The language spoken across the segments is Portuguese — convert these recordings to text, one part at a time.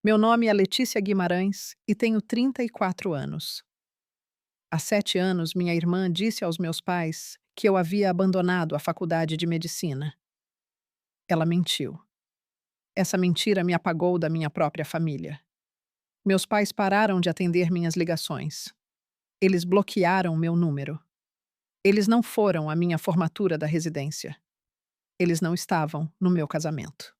Meu nome é Letícia Guimarães e tenho 34 anos. Há 7 anos, minha irmã disse aos meus pais que eu havia abandonado a faculdade de medicina. Ela mentiu. Essa mentira me apagou da minha própria família. Meus pais pararam de atender minhas ligações. Eles bloquearam meu número. Eles não foram à minha formatura da residência. Eles não estavam no meu casamento.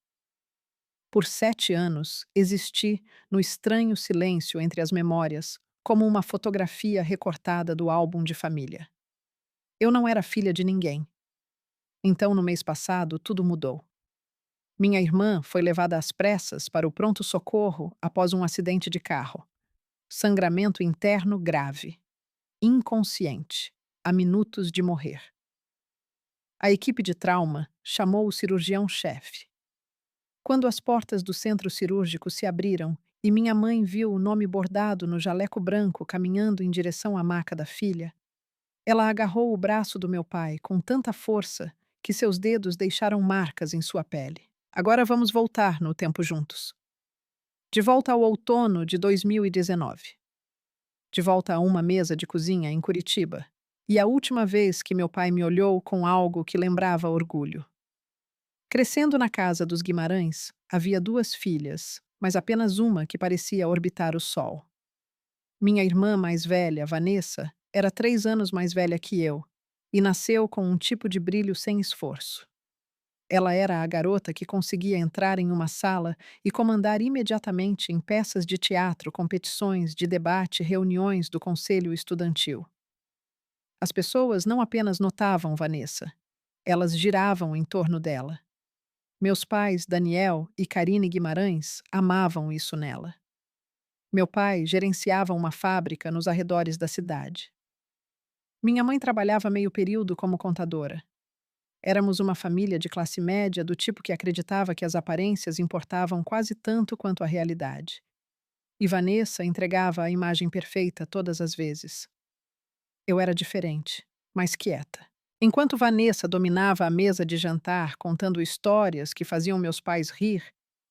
Por 7 anos, existi no estranho silêncio entre as memórias, como uma fotografia recortada do álbum de família. Eu não era filha de ninguém. Então, no mês passado, tudo mudou. Minha irmã foi levada às pressas para o pronto-socorro após um acidente de carro. Sangramento interno grave. Inconsciente. A minutos de morrer. A equipe de trauma chamou o cirurgião-chefe. Quando as portas do centro cirúrgico se abriram e minha mãe viu o nome bordado no jaleco branco caminhando em direção à maca da filha, ela agarrou o braço do meu pai com tanta força que seus dedos deixaram marcas em sua pele. Agora vamos voltar no tempo juntos. De volta ao outono de 2019. De volta a uma mesa de cozinha em Curitiba. E a última vez que meu pai me olhou com algo que lembrava orgulho. Crescendo na casa dos Guimarães, havia 2 filhas, mas apenas uma que parecia orbitar o sol. Minha irmã mais velha, Vanessa, era 3 anos mais velha que eu e nasceu com um tipo de brilho sem esforço. Ela era a garota que conseguia entrar em uma sala e comandar imediatamente em peças de teatro, competições de debate, reuniões do conselho estudantil. As pessoas não apenas notavam Vanessa, elas giravam em torno dela. Meus pais, Daniel e Karine Guimarães, amavam isso nela. Meu pai gerenciava uma fábrica nos arredores da cidade. Minha mãe trabalhava meio período como contadora. Éramos uma família de classe média do tipo que acreditava que as aparências importavam quase tanto quanto a realidade. E Vanessa entregava a imagem perfeita todas as vezes. Eu era diferente, mais quieta. Enquanto Vanessa dominava a mesa de jantar contando histórias que faziam meus pais rir,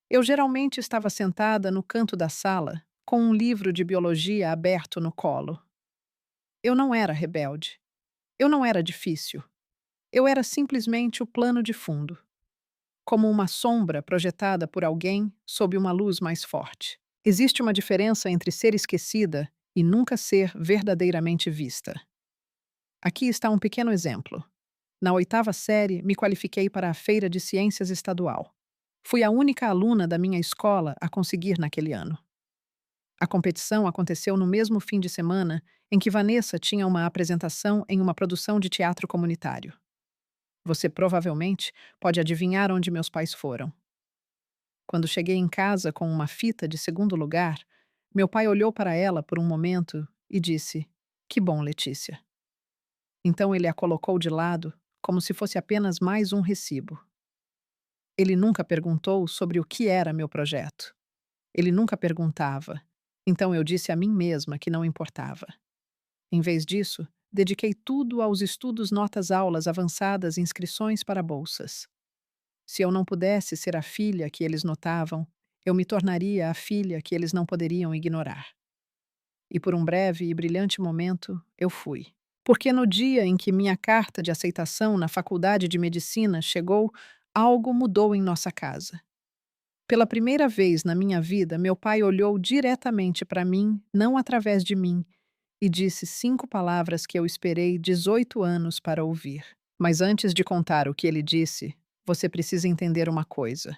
eu geralmente estava sentada no canto da sala, com um livro de biologia aberto no colo. Eu não era rebelde. Eu não era difícil. Eu era simplesmente o plano de fundo, como uma sombra projetada por alguém sob uma luz mais forte. Existe uma diferença entre ser esquecida e nunca ser verdadeiramente vista. Aqui está um pequeno exemplo. Na 8ª série, me qualifiquei para a Feira de Ciências Estadual. Fui a única aluna da minha escola a conseguir naquele ano. A competição aconteceu no mesmo fim de semana em que Vanessa tinha uma apresentação em uma produção de teatro comunitário. Você provavelmente pode adivinhar onde meus pais foram. Quando cheguei em casa com uma fita de segundo lugar, meu pai olhou para ela por um momento e disse: "Que bom, Letícia." Então ele a colocou de lado, como se fosse apenas mais um recibo. Ele nunca perguntou sobre o que era meu projeto. Ele nunca perguntava. Então eu disse a mim mesma que não importava. Em vez disso, dediquei tudo aos estudos, notas, aulas avançadas e inscrições para bolsas. Se eu não pudesse ser a filha que eles notavam, eu me tornaria a filha que eles não poderiam ignorar. E por um breve e brilhante momento, eu fui. Porque no dia em que minha carta de aceitação na faculdade de medicina chegou, algo mudou em nossa casa. Pela primeira vez na minha vida, meu pai olhou diretamente para mim, não através de mim, e disse 5 palavras que eu esperei 18 anos para ouvir. Mas antes de contar o que ele disse, você precisa entender uma coisa.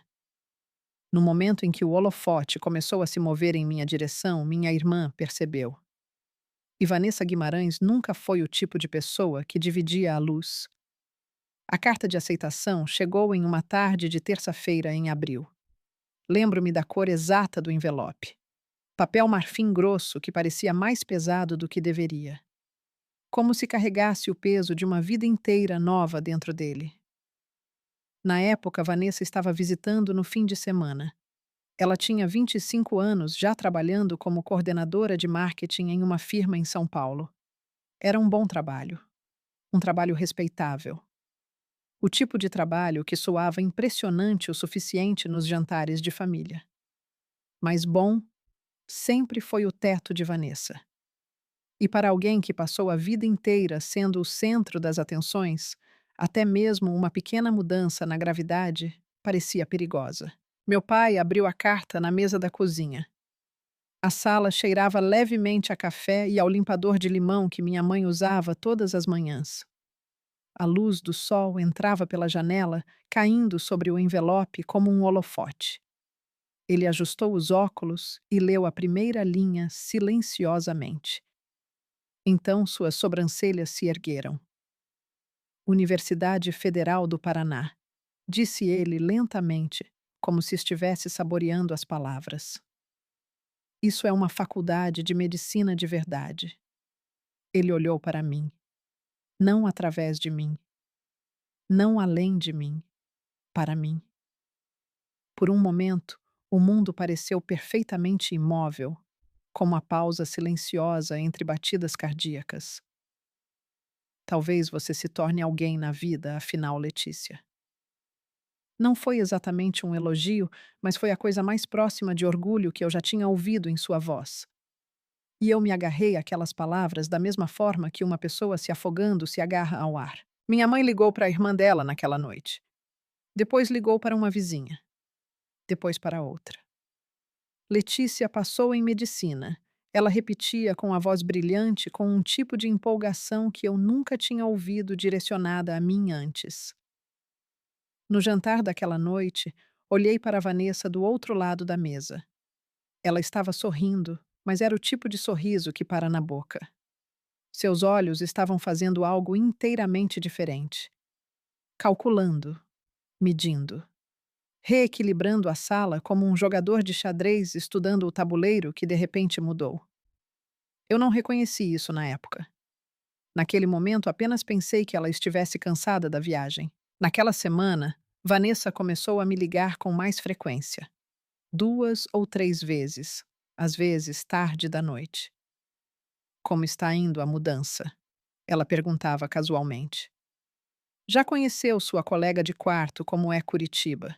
No momento em que o holofote começou a se mover em minha direção, minha irmã percebeu. E Vanessa Guimarães nunca foi o tipo de pessoa que dividia a luz. A carta de aceitação chegou em uma tarde de terça-feira em abril. Lembro-me da cor exata do envelope. Papel marfim grosso que parecia mais pesado do que deveria. Como se carregasse o peso de uma vida inteira nova dentro dele. Na época, Vanessa estava visitando no fim de semana. Ela tinha 25 anos, já trabalhando como coordenadora de marketing em uma firma em São Paulo. Era um bom trabalho. Um trabalho respeitável. O tipo de trabalho que soava impressionante o suficiente nos jantares de família. mas bom sempre foi o teto de Vanessa. E para alguém que passou a vida inteira sendo o centro das atenções, até mesmo uma pequena mudança na gravidade parecia perigosa. Meu pai abriu a carta na mesa da cozinha. A sala cheirava levemente a café e ao limpador de limão que minha mãe usava todas as manhãs. A luz do sol entrava pela janela, caindo sobre o envelope como um holofote. Ele ajustou os óculos e leu a primeira linha silenciosamente. Então suas sobrancelhas se ergueram. Universidade Federal do Paraná, disse ele lentamente, como se estivesse saboreando as palavras. Isso é uma faculdade de medicina de verdade. Ele olhou para mim, não através de mim, não além de mim, para mim. Por um momento, o mundo pareceu perfeitamente imóvel, como a pausa silenciosa entre batidas cardíacas. Talvez você se torne alguém na vida, afinal, Letícia. Não foi exatamente um elogio, mas foi a coisa mais próxima de orgulho que eu já tinha ouvido em sua voz. E eu me agarrei àquelas palavras da mesma forma que uma pessoa se afogando se agarra ao ar. Minha mãe ligou para a irmã dela naquela noite. Depois ligou para uma vizinha. Depois para outra. Letícia passou em medicina. Ela repetia com a voz brilhante, com um tipo de empolgação que eu nunca tinha ouvido direcionada a mim antes. No jantar daquela noite, olhei para Vanessa do outro lado da mesa. Ela estava sorrindo, mas era o tipo de sorriso que para na boca. Seus olhos estavam fazendo algo inteiramente diferente. Calculando, medindo, reequilibrando a sala como um jogador de xadrez estudando o tabuleiro que de repente mudou. Eu não reconheci isso na época. Naquele momento, apenas pensei que ela estivesse cansada da viagem. Naquela semana, Vanessa começou a me ligar com mais frequência. 2 ou 3 vezes, às vezes tarde da noite. Como está indo a mudança? Ela perguntava casualmente. Já conheceu sua colega de quarto como é Curitiba?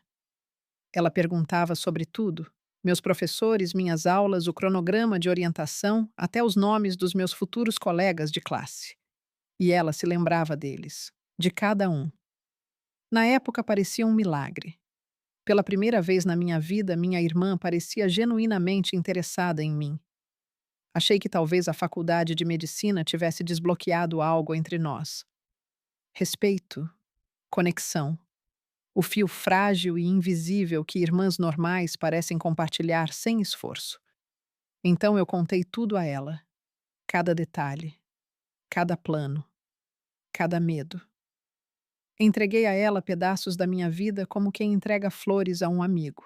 Ela perguntava sobre tudo. Meus professores, minhas aulas, o cronograma de orientação, até os nomes dos meus futuros colegas de classe. E ela se lembrava deles, de cada um. Na época parecia um milagre. Pela primeira vez na minha vida, minha irmã parecia genuinamente interessada em mim. Achei que talvez a faculdade de medicina tivesse desbloqueado algo entre nós. Respeito, conexão, o fio frágil e invisível que irmãs normais parecem compartilhar sem esforço. Então eu contei tudo a ela. Cada detalhe, cada plano, cada medo. Entreguei a ela pedaços da minha vida como quem entrega flores a um amigo.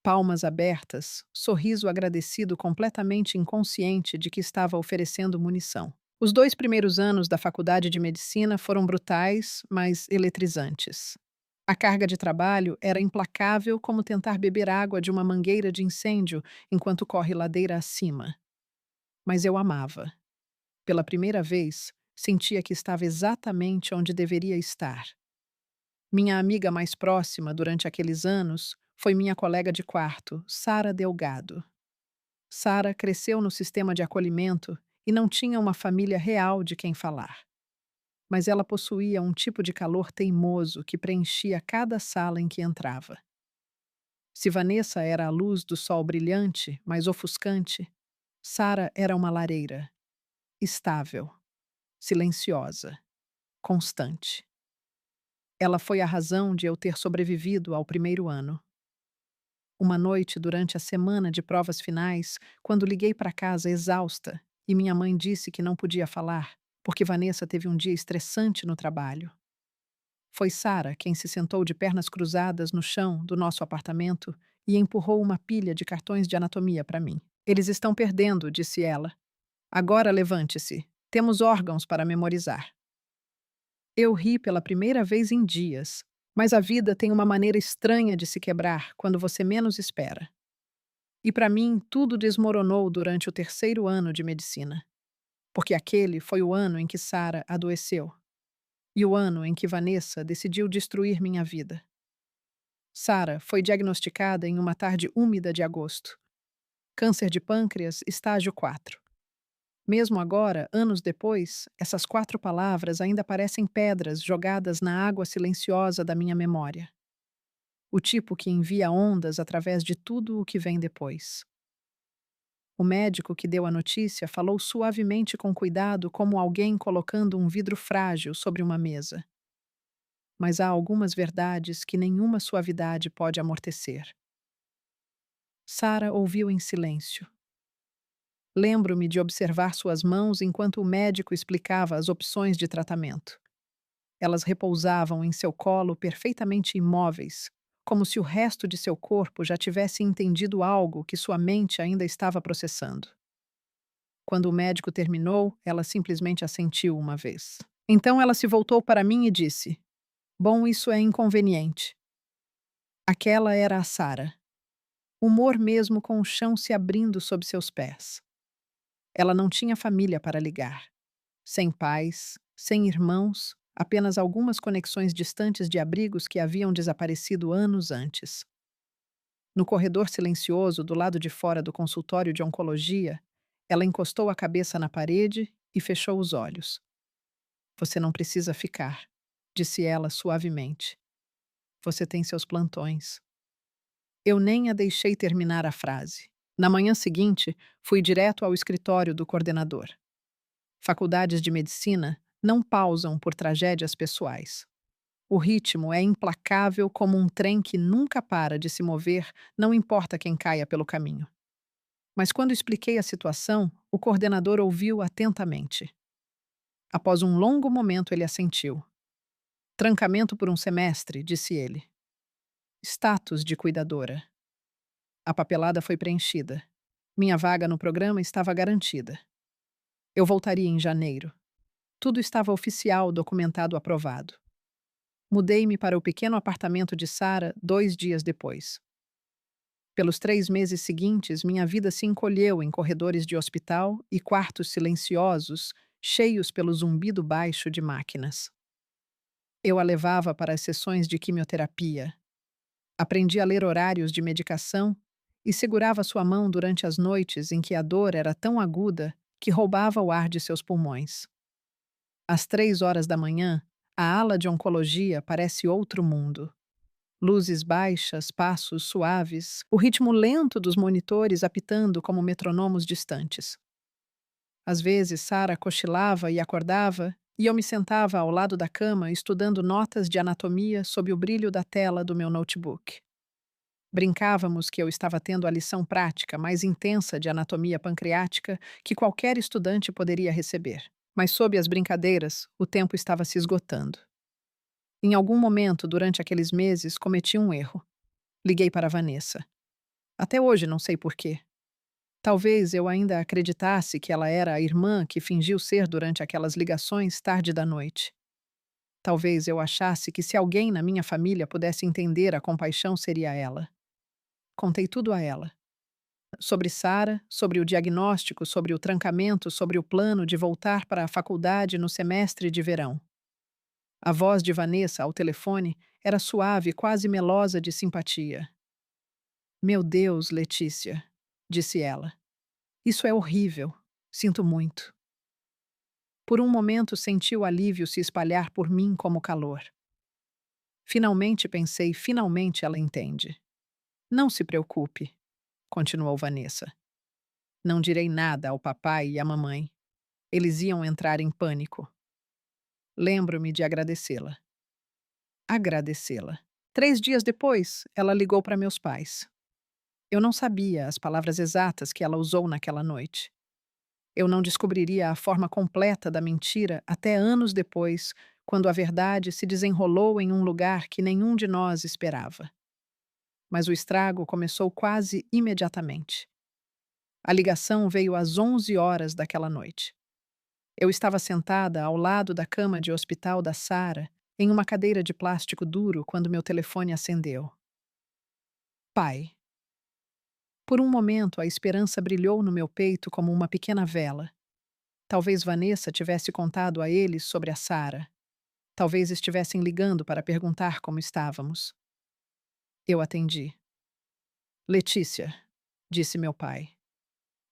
Palmas abertas, sorriso agradecido completamente inconsciente de que estava oferecendo munição. Os 2 primeiros anos da faculdade de medicina foram brutais, mas eletrizantes. A carga de trabalho era implacável como tentar beber água de uma mangueira de incêndio enquanto corre ladeira acima. Mas eu amava. Pela primeira vez, sentia que estava exatamente onde deveria estar. Minha amiga mais próxima durante aqueles anos foi minha colega de quarto, Sara Delgado. Sara cresceu no sistema de acolhimento e não tinha uma família real de quem falar. Mas ela possuía um tipo de calor teimoso que preenchia cada sala em que entrava. Se Vanessa era a luz do sol brilhante, mas ofuscante, Sara era uma lareira, estável, silenciosa, constante. Ela foi a razão de eu ter sobrevivido ao primeiro ano. Uma noite durante a semana de provas finais, quando liguei para casa exausta e minha mãe disse que não podia falar, porque Vanessa teve um dia estressante no trabalho. Foi Sara quem se sentou de pernas cruzadas no chão do nosso apartamento e empurrou uma pilha de cartões de anatomia para mim. Eles estão perdendo, disse ela. Agora levante-se. Temos órgãos para memorizar. Eu ri pela primeira vez em dias, mas a vida tem uma maneira estranha de se quebrar quando você menos espera. E para mim, tudo desmoronou durante o terceiro ano de medicina, porque aquele foi o ano em que Sara adoeceu e o ano em que Vanessa decidiu destruir minha vida. Sara foi diagnosticada em uma tarde úmida de agosto. Câncer de pâncreas, estágio 4. Mesmo agora, anos depois, essas 4 palavras ainda parecem pedras jogadas na água silenciosa da minha memória. O tipo que envia ondas através de tudo o que vem depois. O médico que deu a notícia falou suavemente com cuidado, como alguém colocando um vidro frágil sobre uma mesa. Mas há algumas verdades que nenhuma suavidade pode amortecer. Sara ouviu em silêncio. Lembro-me de observar suas mãos enquanto o médico explicava as opções de tratamento. Elas repousavam em seu colo perfeitamente imóveis, como se o resto de seu corpo já tivesse entendido algo que sua mente ainda estava processando. Quando o médico terminou, ela simplesmente assentiu uma vez. Então ela se voltou para mim e disse: Bom, isso é inconveniente. Aquela era a Sara. Humor mesmo com o chão se abrindo sob seus pés. Ela não tinha família para ligar. Sem pais, sem irmãos, apenas algumas conexões distantes de abrigos que haviam desaparecido anos antes. No corredor silencioso do lado de fora do consultório de oncologia, ela encostou a cabeça na parede e fechou os olhos. Você não precisa ficar, disse ela suavemente. Você tem seus plantões. Eu nem a deixei terminar a frase. Na manhã seguinte, fui direto ao escritório do coordenador. Faculdades de medicina não pausam por tragédias pessoais. O ritmo é implacável como um trem que nunca para de se mover, não importa quem caia pelo caminho. Mas quando expliquei a situação, o coordenador ouviu atentamente. Após um longo momento, ele assentiu. Trancamento por um semestre, disse ele. Status de cuidadora. A papelada foi preenchida. Minha vaga no programa estava garantida. Eu voltaria em janeiro. Tudo estava oficial, documentado, aprovado. Mudei-me para o pequeno apartamento de Sara 2 dias depois. Pelos 3 meses seguintes, minha vida se encolheu em corredores de hospital e quartos silenciosos, cheios pelo zumbido baixo de máquinas. Eu a levava para as sessões de quimioterapia. Aprendi a ler horários de medicação e segurava sua mão durante as noites em que a dor era tão aguda que roubava o ar de seus pulmões. Às 3 horas da manhã, a ala de oncologia parece outro mundo. Luzes baixas, passos suaves, o ritmo lento dos monitores apitando como metronomos distantes. Às vezes, Sara cochilava e acordava, e eu me sentava ao lado da cama estudando notas de anatomia sob o brilho da tela do meu notebook. Brincávamos que eu estava tendo a lição prática mais intensa de anatomia pancreática que qualquer estudante poderia receber. Mas sob as brincadeiras, o tempo estava se esgotando. Em algum momento, durante aqueles meses, cometi um erro. Liguei para Vanessa. Até hoje não sei por quê. Talvez eu ainda acreditasse que ela era a irmã que fingiu ser durante aquelas ligações tarde da noite. Talvez eu achasse que se alguém na minha família pudesse entender a compaixão seria ela. Contei tudo a ela. Sobre Sara, sobre o diagnóstico, sobre o trancamento, sobre o plano de voltar para a faculdade no semestre de verão. A voz de Vanessa ao telefone era suave, quase melosa de simpatia. Meu Deus, Letícia, disse ela. Isso é horrível. Sinto muito. Por um momento senti o alívio se espalhar por mim como calor. Finalmente pensei, finalmente ela entende. Não se preocupe, continuou Vanessa. Não direi nada ao papai e à mamãe. Eles iam entrar em pânico. Lembro-me de agradecê-la. Agradecê-la. 3 dias depois, ela ligou para meus pais. Eu não sabia as palavras exatas que ela usou naquela noite. Eu não descobriria a forma completa da mentira até anos depois, quando a verdade se desenrolou em um lugar que nenhum de nós esperava. Mas o estrago começou quase imediatamente. A ligação veio às 11 horas daquela noite. Eu estava sentada ao lado da cama de hospital da Sara, em uma cadeira de plástico duro, quando meu telefone acendeu. Pai. Por um momento, a esperança brilhou no meu peito como uma pequena vela. Talvez Vanessa tivesse contado a eles sobre a Sara. Talvez estivessem ligando para perguntar como estávamos. Eu atendi. Letícia, disse meu pai.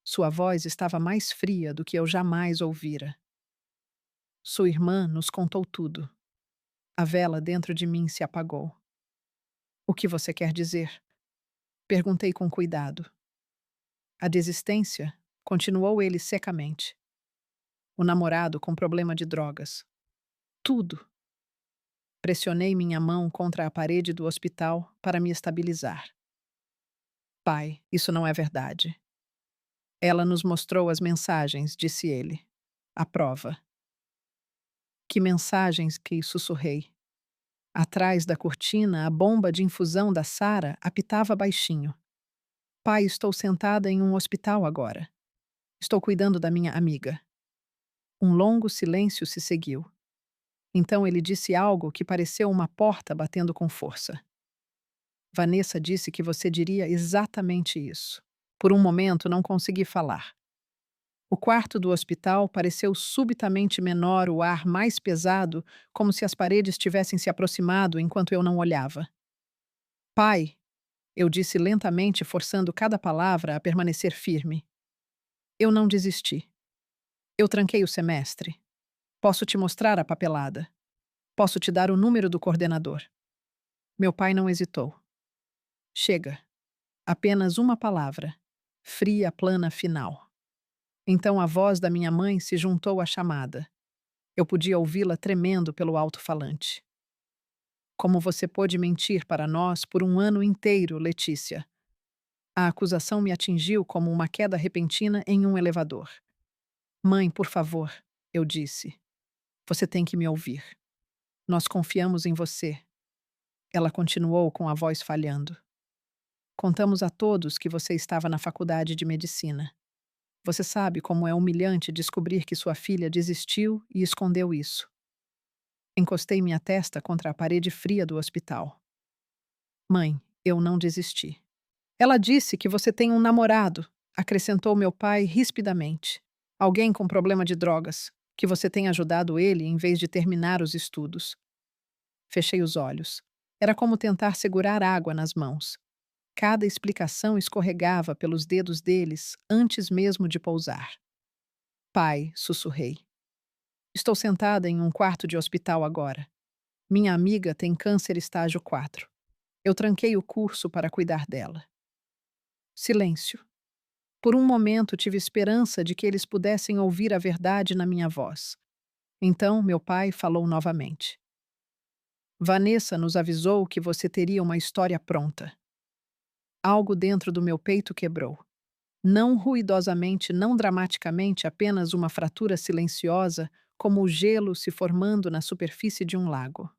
Sua voz estava mais fria do que eu jamais ouvira. Sua irmã nos contou tudo. A vela dentro de mim se apagou. O que você quer dizer? Perguntei com cuidado. A desistência? Continuou ele secamente. O namorado com problema de drogas. Tudo. Pressionei minha mão contra a parede do hospital para me estabilizar. Pai, isso não é verdade. Ela nos mostrou as mensagens, disse ele. A prova. Que mensagens que sussurrei. Atrás da cortina, a bomba de infusão da Sara apitava baixinho. Pai, estou sentada em um hospital agora. Estou cuidando da minha amiga. Um longo silêncio se seguiu. Então ele disse algo que pareceu uma porta batendo com força. Vanessa disse que você diria exatamente isso. Por um momento não consegui falar. O quarto do hospital pareceu subitamente menor, o ar mais pesado, como se as paredes tivessem se aproximado enquanto eu não olhava. Pai, eu disse lentamente, forçando cada palavra a permanecer firme. Eu não desisti. Eu tranquei o semestre. Posso te mostrar a papelada. Posso te dar o número do coordenador. Meu pai não hesitou. Chega. Apenas uma palavra. Fria, plana, final. Então a voz da minha mãe se juntou à chamada. Eu podia ouvi-la tremendo pelo alto-falante. Como você pôde mentir para nós por um ano inteiro, Letícia? A acusação me atingiu como uma queda repentina em um elevador. Mãe, por favor, eu disse. Você tem que me ouvir. Nós confiamos em você. Ela continuou com a voz falhando. Contamos a todos que você estava na faculdade de medicina. Você sabe como é humilhante descobrir que sua filha desistiu e escondeu isso. Encostei minha testa contra a parede fria do hospital. Mãe, eu não desisti. Ela disse que você tem um namorado, acrescentou meu pai rispidamente. Alguém com problema de drogas, que você tem ajudado ele em vez de terminar os estudos. Fechei os olhos. Era como tentar segurar água nas mãos. Cada explicação escorregava pelos dedos deles antes mesmo de pousar. Pai, sussurrei. Estou sentada em um quarto de hospital agora. Minha amiga tem câncer estágio 4. Eu tranquei o curso para cuidar dela. Silêncio. Por um momento tive esperança de que eles pudessem ouvir a verdade na minha voz. Então meu pai falou novamente. Vanessa nos avisou que você teria uma história pronta. Algo dentro do meu peito quebrou. Não ruidosamente, não dramaticamente, apenas uma fratura silenciosa, como o gelo se formando na superfície de um lago.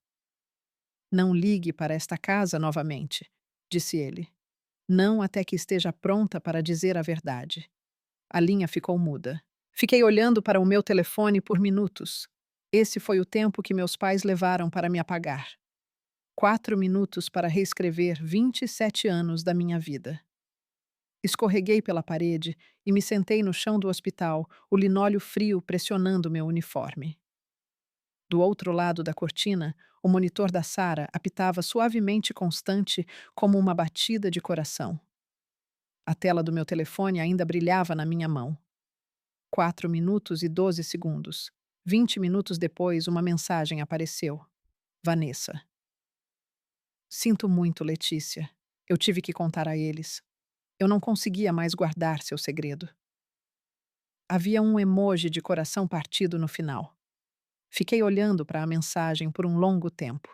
Não ligue para esta casa novamente, disse ele. Não até que esteja pronta para dizer a verdade. A linha ficou muda. Fiquei olhando para o meu telefone por minutos. Esse foi o tempo que meus pais levaram para me apagar. 4 minutos para reescrever 27 anos da minha vida. Escorreguei pela parede e me sentei no chão do hospital, o linóleo frio pressionando meu uniforme. Do outro lado da cortina, o monitor da Sara apitava suavemente constante como uma batida de coração. A tela do meu telefone ainda brilhava na minha mão. 4 minutos e 12 segundos. 20 minutos depois, uma mensagem apareceu. Vanessa. Sinto muito, Letícia. Eu tive que contar a eles. Eu não conseguia mais guardar seu segredo. Havia um emoji de coração partido no final. Fiquei olhando para a mensagem por um longo tempo.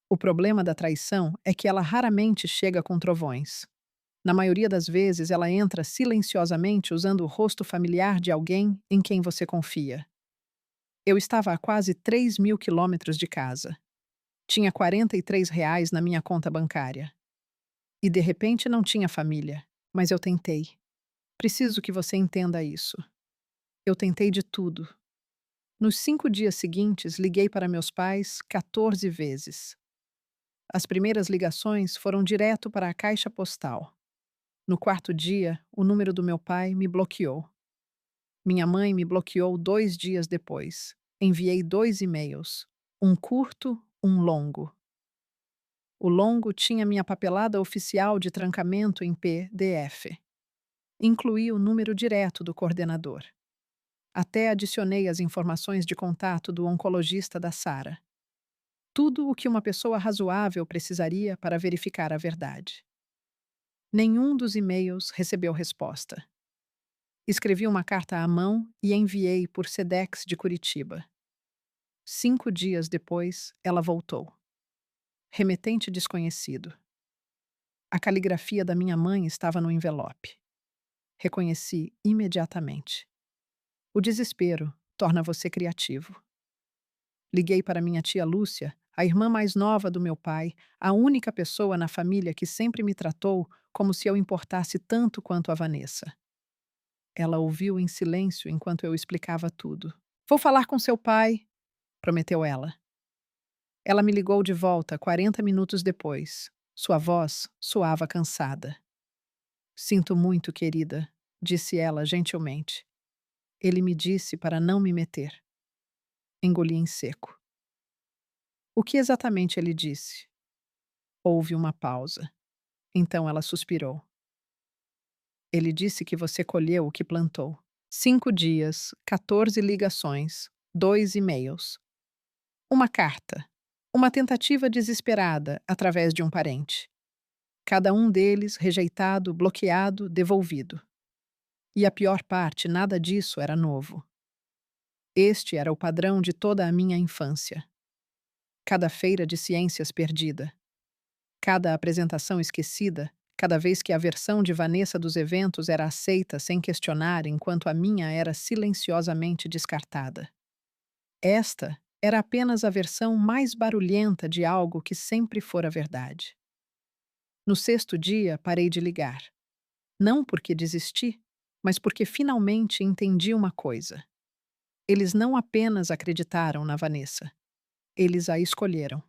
O problema da traição é que ela raramente chega com trovões. Na maioria das vezes, ela entra silenciosamente usando o rosto familiar de alguém em quem você confia. Eu estava a quase 3.000 quilômetros de casa. Tinha R$ 43 na minha conta bancária. E de repente não tinha família, mas eu tentei. Preciso que você entenda isso. Eu tentei de tudo. Nos 5 dias seguintes, liguei para meus pais 14 vezes. As primeiras ligações foram direto para a caixa postal. No quarto dia, o número do meu pai me bloqueou. Minha mãe me bloqueou 2 dias depois. Enviei 2 e-mails. Um curto, um longo. O longo tinha minha papelada oficial de trancamento em PDF. Incluí o número direto do coordenador. Até adicionei as informações de contato do oncologista da Sara. Tudo o que uma pessoa razoável precisaria para verificar a verdade. Nenhum dos e-mails recebeu resposta. Escrevi uma carta à mão e enviei por Sedex de Curitiba. 5 dias depois, ela voltou. Remetente desconhecido. A caligrafia da minha mãe estava no envelope. Reconheci imediatamente. O desespero torna você criativo. Liguei para minha tia Lúcia, a irmã mais nova do meu pai, a única pessoa na família que sempre me tratou como se eu importasse tanto quanto a Vanessa. Ela ouviu em silêncio enquanto eu explicava tudo. Vou falar com seu pai, prometeu ela. Ela me ligou de volta 40 minutos depois. Sua voz soava cansada. Sinto muito, querida, disse ela gentilmente. Ele me disse para não me meter. Engoli em seco. O que exatamente ele disse? Houve uma pausa. Então ela suspirou. Ele disse que você colheu o que plantou. 5 dias, 14 ligações, 2 e-mails. Uma carta. Uma tentativa desesperada através de um parente. Cada um deles rejeitado, bloqueado, devolvido. E a pior parte, nada disso era novo. Este era o padrão de toda a minha infância. Cada feira de ciências perdida. Cada apresentação esquecida, cada vez que a versão de Vanessa dos eventos era aceita sem questionar enquanto a minha era silenciosamente descartada. Esta era apenas a versão mais barulhenta de algo que sempre fora verdade. No 6º dia, parei de ligar. Não porque desisti, mas porque finalmente entendi uma coisa. Eles não apenas acreditaram na Vanessa. Eles a escolheram.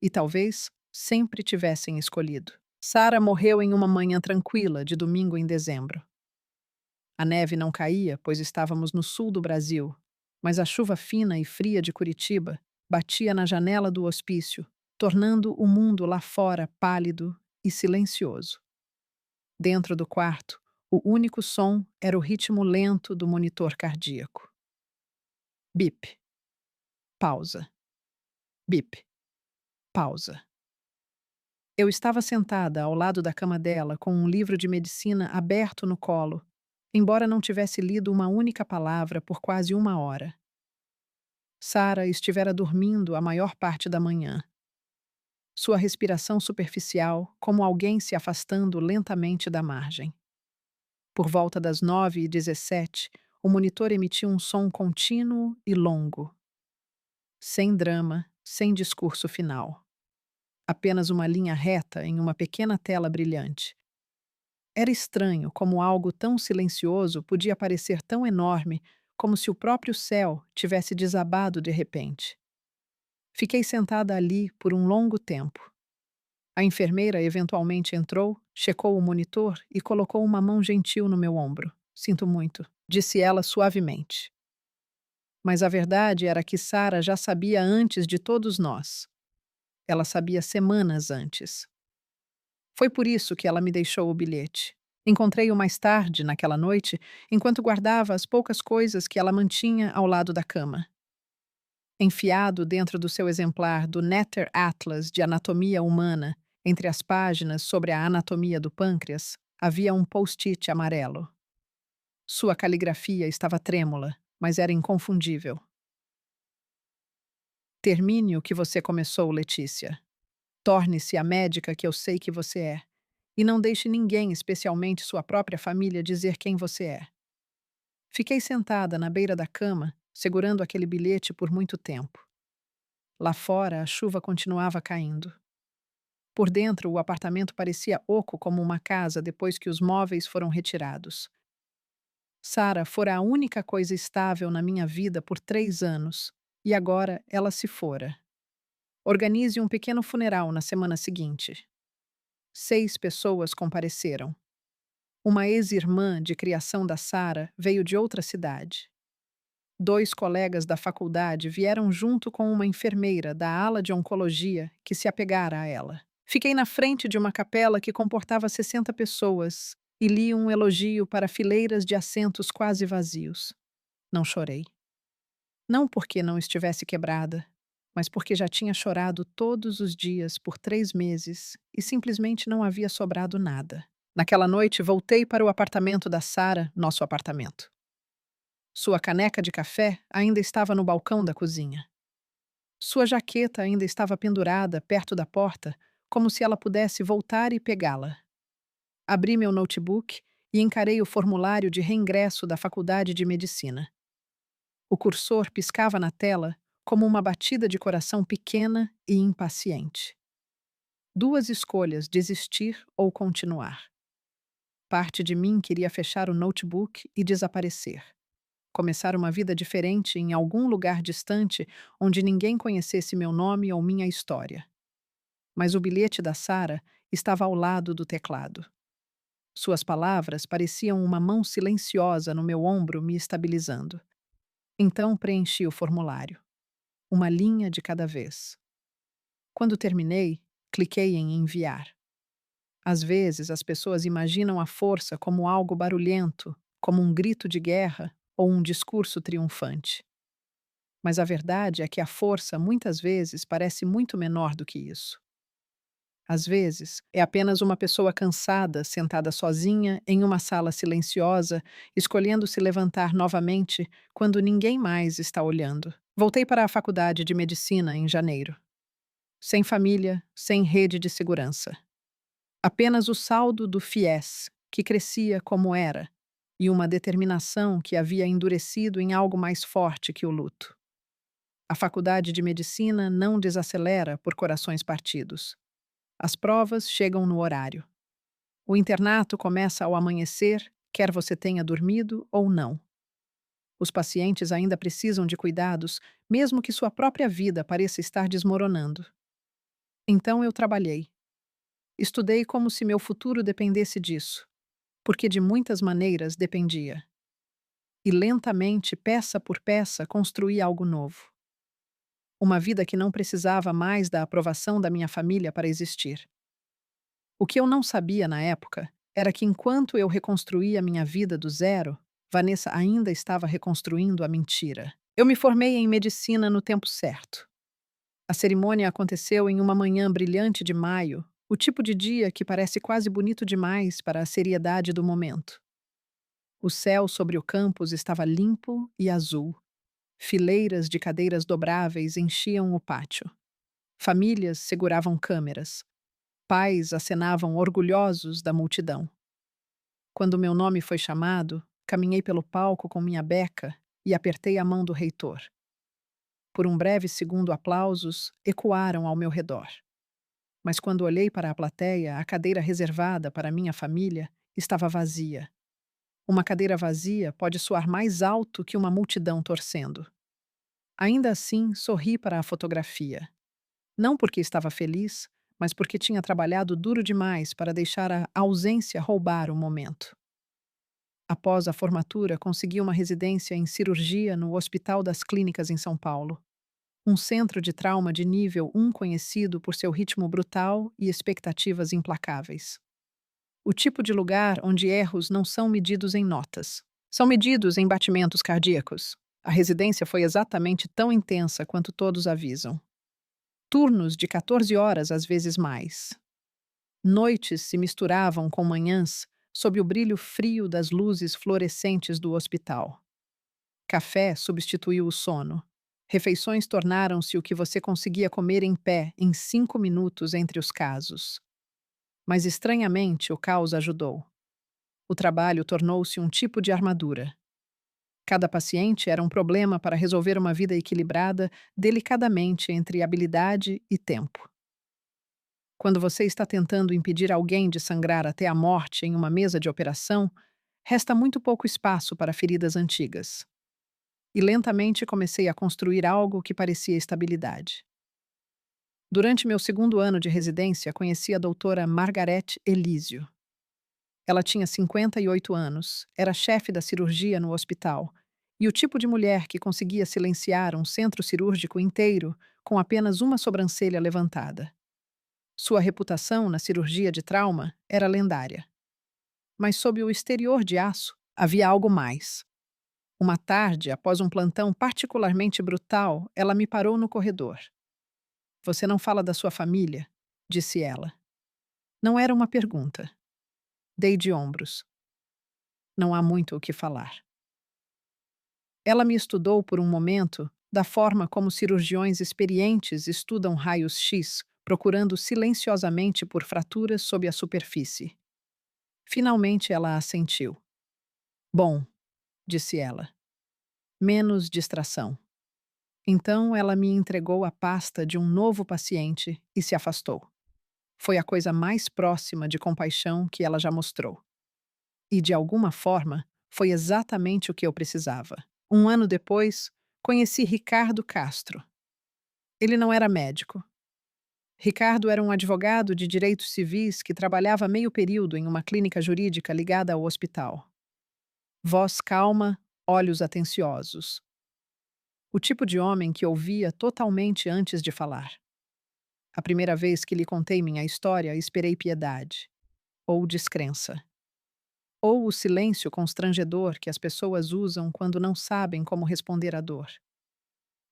E talvez sempre tivessem escolhido. Sara morreu em uma manhã tranquila de domingo em dezembro. A neve não caía, pois estávamos no sul do Brasil, mas a chuva fina e fria de Curitiba batia na janela do hospício, tornando o mundo lá fora pálido e silencioso. Dentro do quarto, o único som era o ritmo lento do monitor cardíaco. Bip. Pausa. Bip. Pausa. Eu estava sentada ao lado da cama dela com um livro de medicina aberto no colo, embora não tivesse lido uma única palavra por quase 1 hora. Sara estivera dormindo a maior parte da manhã. Sua respiração superficial, como alguém se afastando lentamente da margem. Por volta das 9h17, o monitor emitiu um som contínuo e longo. Sem drama, sem discurso final. Apenas uma linha reta em uma pequena tela brilhante. Era estranho como algo tão silencioso podia parecer tão enorme, como se o próprio céu tivesse desabado de repente. Fiquei sentada ali por um longo tempo. A enfermeira eventualmente entrou, checou o monitor e colocou uma mão gentil no meu ombro. Sinto muito, disse ela suavemente. Mas a verdade era que Sara já sabia antes de todos nós. Ela sabia semanas antes. Foi por isso que ela me deixou o bilhete. Encontrei-o mais tarde, naquela noite, enquanto guardava as poucas coisas que ela mantinha ao lado da cama. Enfiado dentro do seu exemplar do Netter Atlas de Anatomia Humana, entre as páginas sobre a anatomia do pâncreas, havia um post-it amarelo. Sua caligrafia estava trêmula, mas era inconfundível. Termine o que você começou, Letícia. Torne-se a médica que eu sei que você é. E não deixe ninguém, especialmente sua própria família, dizer quem você é. Fiquei sentada na beira da cama, segurando aquele bilhete por muito tempo. Lá fora, a chuva continuava caindo. Por dentro, o apartamento parecia oco como uma casa depois que os móveis foram retirados. Sara fora a única coisa estável na minha vida por 3 anos, e agora ela se fora. Organize um pequeno funeral na semana seguinte. 6 pessoas compareceram. Uma ex-irmã de criação da Sara veio de outra cidade. 2 colegas da faculdade vieram junto com uma enfermeira da ala de oncologia que se apegara a ela. Fiquei na frente de uma capela que comportava 60 pessoas e li um elogio para fileiras de assentos quase vazios. Não chorei. Não porque não estivesse quebrada, mas porque já tinha chorado todos os dias por 3 meses e simplesmente não havia sobrado nada. Naquela noite, voltei para o apartamento da Sara, nosso apartamento. Sua caneca de café ainda estava no balcão da cozinha. Sua jaqueta ainda estava pendurada perto da porta, como se ela pudesse voltar e pegá-la. Abri meu notebook e encarei o formulário de reingresso da Faculdade de Medicina. O cursor piscava na tela como uma batida de coração pequena e impaciente. Duas escolhas: desistir ou continuar. Parte de mim queria fechar o notebook e desaparecer. Começar uma vida diferente em algum lugar distante onde ninguém conhecesse meu nome ou minha história. Mas o bilhete da Sara estava ao lado do teclado. Suas palavras pareciam uma mão silenciosa no meu ombro me estabilizando. Então preenchi o formulário, uma linha de cada vez. Quando terminei, cliquei em enviar. Às vezes, as pessoas imaginam a força como algo barulhento, como um grito de guerra ou um discurso triunfante. Mas a verdade é que a força muitas vezes parece muito menor do que isso. Às vezes, é apenas uma pessoa cansada, sentada sozinha em uma sala silenciosa, escolhendo se levantar novamente quando ninguém mais está olhando. Voltei para a faculdade de medicina em janeiro. Sem família, sem rede de segurança. Apenas o saldo do FIES, que crescia como era, e uma determinação que havia endurecido em algo mais forte que o luto. A faculdade de medicina não desacelera por corações partidos. As provas chegam no horário. O internato começa ao amanhecer, quer você tenha dormido ou não. Os pacientes ainda precisam de cuidados, mesmo que sua própria vida pareça estar desmoronando. Então eu trabalhei. Estudei como se meu futuro dependesse disso, porque de muitas maneiras dependia. E lentamente, peça por peça, construí algo novo. Uma vida que não precisava mais da aprovação da minha família para existir. O que eu não sabia na época era que enquanto eu reconstruía minha vida do zero, Vanessa ainda estava reconstruindo a mentira. Eu me formei em medicina no tempo certo. A cerimônia aconteceu em uma manhã brilhante de maio, o tipo de dia que parece quase bonito demais para a seriedade do momento. O céu sobre o campus estava limpo e azul. Fileiras de cadeiras dobráveis enchiam o pátio. Famílias seguravam câmeras. Pais acenavam orgulhosos da multidão. Quando meu nome foi chamado, caminhei pelo palco com minha beca e apertei a mão do reitor. Por um breve segundo, aplausos ecoaram ao meu redor. Mas quando olhei para a plateia, a cadeira reservada para minha família estava vazia. Uma cadeira vazia pode soar mais alto que uma multidão torcendo. Ainda assim, sorri para a fotografia. Não porque estava feliz, mas porque tinha trabalhado duro demais para deixar a ausência roubar o momento. Após a formatura, consegui uma residência em cirurgia no Hospital das Clínicas em São Paulo, um centro de trauma de nível 1 conhecido por seu ritmo brutal e expectativas implacáveis. O tipo de lugar onde erros não são medidos em notas, são medidos em batimentos cardíacos. A residência foi exatamente tão intensa quanto todos avisam. Turnos de 14 horas, às vezes mais. Noites se misturavam com manhãs sob o brilho frio das luzes fluorescentes do hospital. Café substituiu o sono. Refeições tornaram-se o que você conseguia comer em pé em 5 minutos entre os casos. Mas estranhamente o caos ajudou. O trabalho tornou-se um tipo de armadura. Cada paciente era um problema para resolver uma vida equilibrada delicadamente entre habilidade e tempo. Quando você está tentando impedir alguém de sangrar até a morte em uma mesa de operação, resta muito pouco espaço para feridas antigas. E lentamente comecei a construir algo que parecia estabilidade. Durante meu segundo ano de residência, conheci a doutora Margaret Elísio. Ela tinha 58 anos, era chefe da cirurgia no hospital, e o tipo de mulher que conseguia silenciar um centro cirúrgico inteiro com apenas uma sobrancelha levantada. Sua reputação na cirurgia de trauma era lendária. Mas sob o exterior de aço, havia algo mais. Uma tarde, após um plantão particularmente brutal, ela me parou no corredor. Você não fala da sua família? Disse ela. Não era uma pergunta. Dei de ombros. Não há muito o que falar. Ela me estudou por um momento, da forma como cirurgiões experientes estudam raios-x, procurando silenciosamente por fraturas sob a superfície. Finalmente ela assentiu. Bom, disse ela. Menos distração. Então ela me entregou a pasta de um novo paciente e se afastou. Foi a coisa mais próxima de compaixão que ela já mostrou. E, de alguma forma, foi exatamente o que eu precisava. Um ano depois, conheci Ricardo Castro. Ele não era médico. Ricardo era um advogado de direitos civis que trabalhava meio período em uma clínica jurídica ligada ao hospital. Voz calma, olhos atenciosos. O tipo de homem que ouvia totalmente antes de falar. A primeira vez que lhe contei minha história, esperei piedade. Ou descrença. Ou o silêncio constrangedor que as pessoas usam quando não sabem como responder à dor.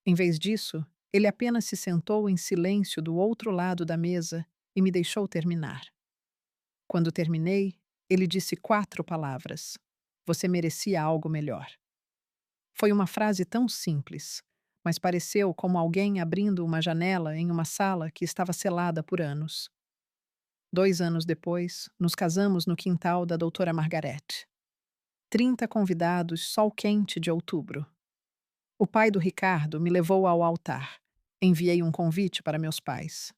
Em vez disso, ele apenas se sentou em silêncio do outro lado da mesa e me deixou terminar. Quando terminei, ele disse 4 palavras. Você merecia algo melhor. Foi uma frase tão simples, mas pareceu como alguém abrindo uma janela em uma sala que estava selada por anos. 2 anos depois, nos casamos no quintal da doutora Margaret. 30 convidados, sol quente de outubro. O pai do Ricardo me levou ao altar. Enviei um convite para meus pais.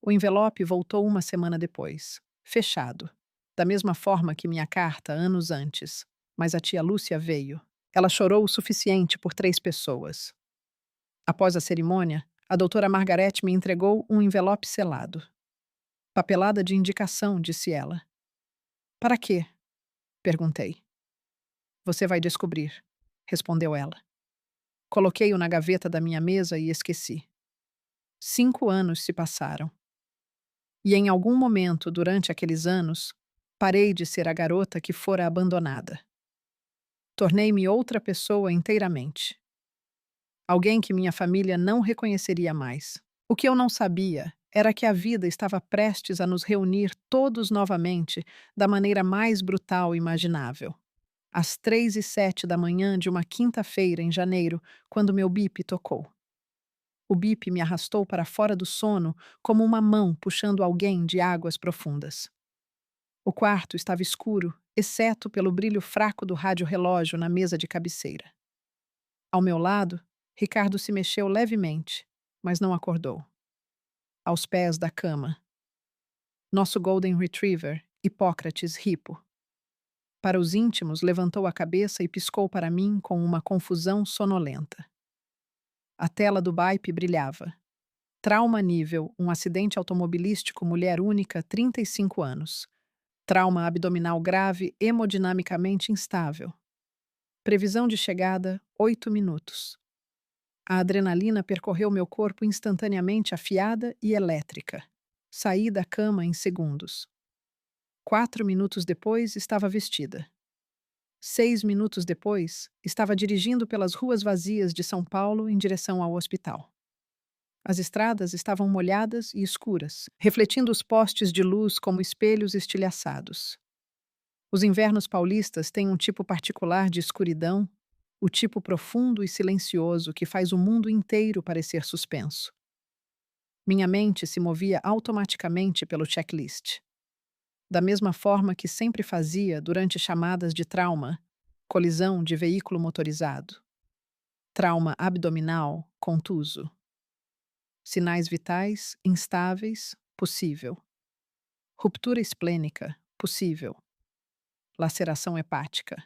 O envelope voltou uma semana depois, fechado, da mesma forma que minha carta anos antes, mas a tia Lúcia veio. Ela chorou o suficiente por 3 pessoas. Após a cerimônia, a doutora Margaret me entregou um envelope selado. Papelada de indicação, disse ela. Para quê? Perguntei. Você vai descobrir, respondeu ela. Coloquei-o na gaveta da minha mesa e esqueci. 5 anos se passaram. E em algum momento, durante aqueles anos, parei de ser a garota que fora abandonada. Tornei-me outra pessoa inteiramente. Alguém que minha família não reconheceria mais. O que eu não sabia era que a vida estava prestes a nos reunir todos novamente da maneira mais brutal imaginável. Às 3h07 da manhã de uma quinta-feira em janeiro, quando meu bip tocou. O bip me arrastou para fora do sono como uma mão puxando alguém de águas profundas. O quarto estava escuro, exceto pelo brilho fraco do rádio-relógio na mesa de cabeceira. Ao meu lado, Ricardo se mexeu levemente, mas não acordou. Aos pés da cama. Nosso Golden Retriever, Hipócrates Hippo. Para os íntimos, levantou a cabeça e piscou para mim com uma confusão sonolenta. A tela do bip brilhava. Trauma nível, um acidente automobilístico, mulher única, 35 anos. Trauma abdominal grave, hemodinamicamente instável. Previsão de chegada, 8 minutos. A adrenalina percorreu meu corpo instantaneamente afiada e elétrica. Saí da cama em segundos. 4 minutos depois, estava vestida. 6 minutos depois, estava dirigindo pelas ruas vazias de São Paulo em direção ao hospital. As estradas estavam molhadas e escuras, refletindo os postes de luz como espelhos estilhaçados. Os invernos paulistas têm um tipo particular de escuridão, o tipo profundo e silencioso que faz o mundo inteiro parecer suspenso. Minha mente se movia automaticamente pelo checklist. Da mesma forma que sempre fazia durante chamadas de trauma, colisão de veículo motorizado. Trauma abdominal, contuso. Sinais vitais, instáveis, possível. Ruptura esplênica, possível. Laceração hepática.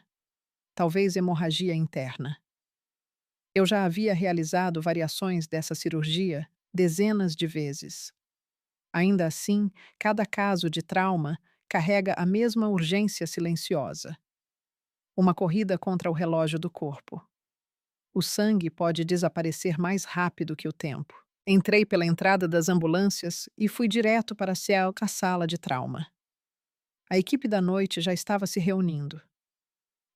Talvez hemorragia interna. Eu já havia realizado variações dessa cirurgia dezenas de vezes. Ainda assim, cada caso de trauma carrega a mesma urgência silenciosa. Uma corrida contra o relógio do corpo. O sangue pode desaparecer mais rápido que o tempo. Entrei pela entrada das ambulâncias e fui direto para a sala de trauma. A equipe da noite já estava se reunindo.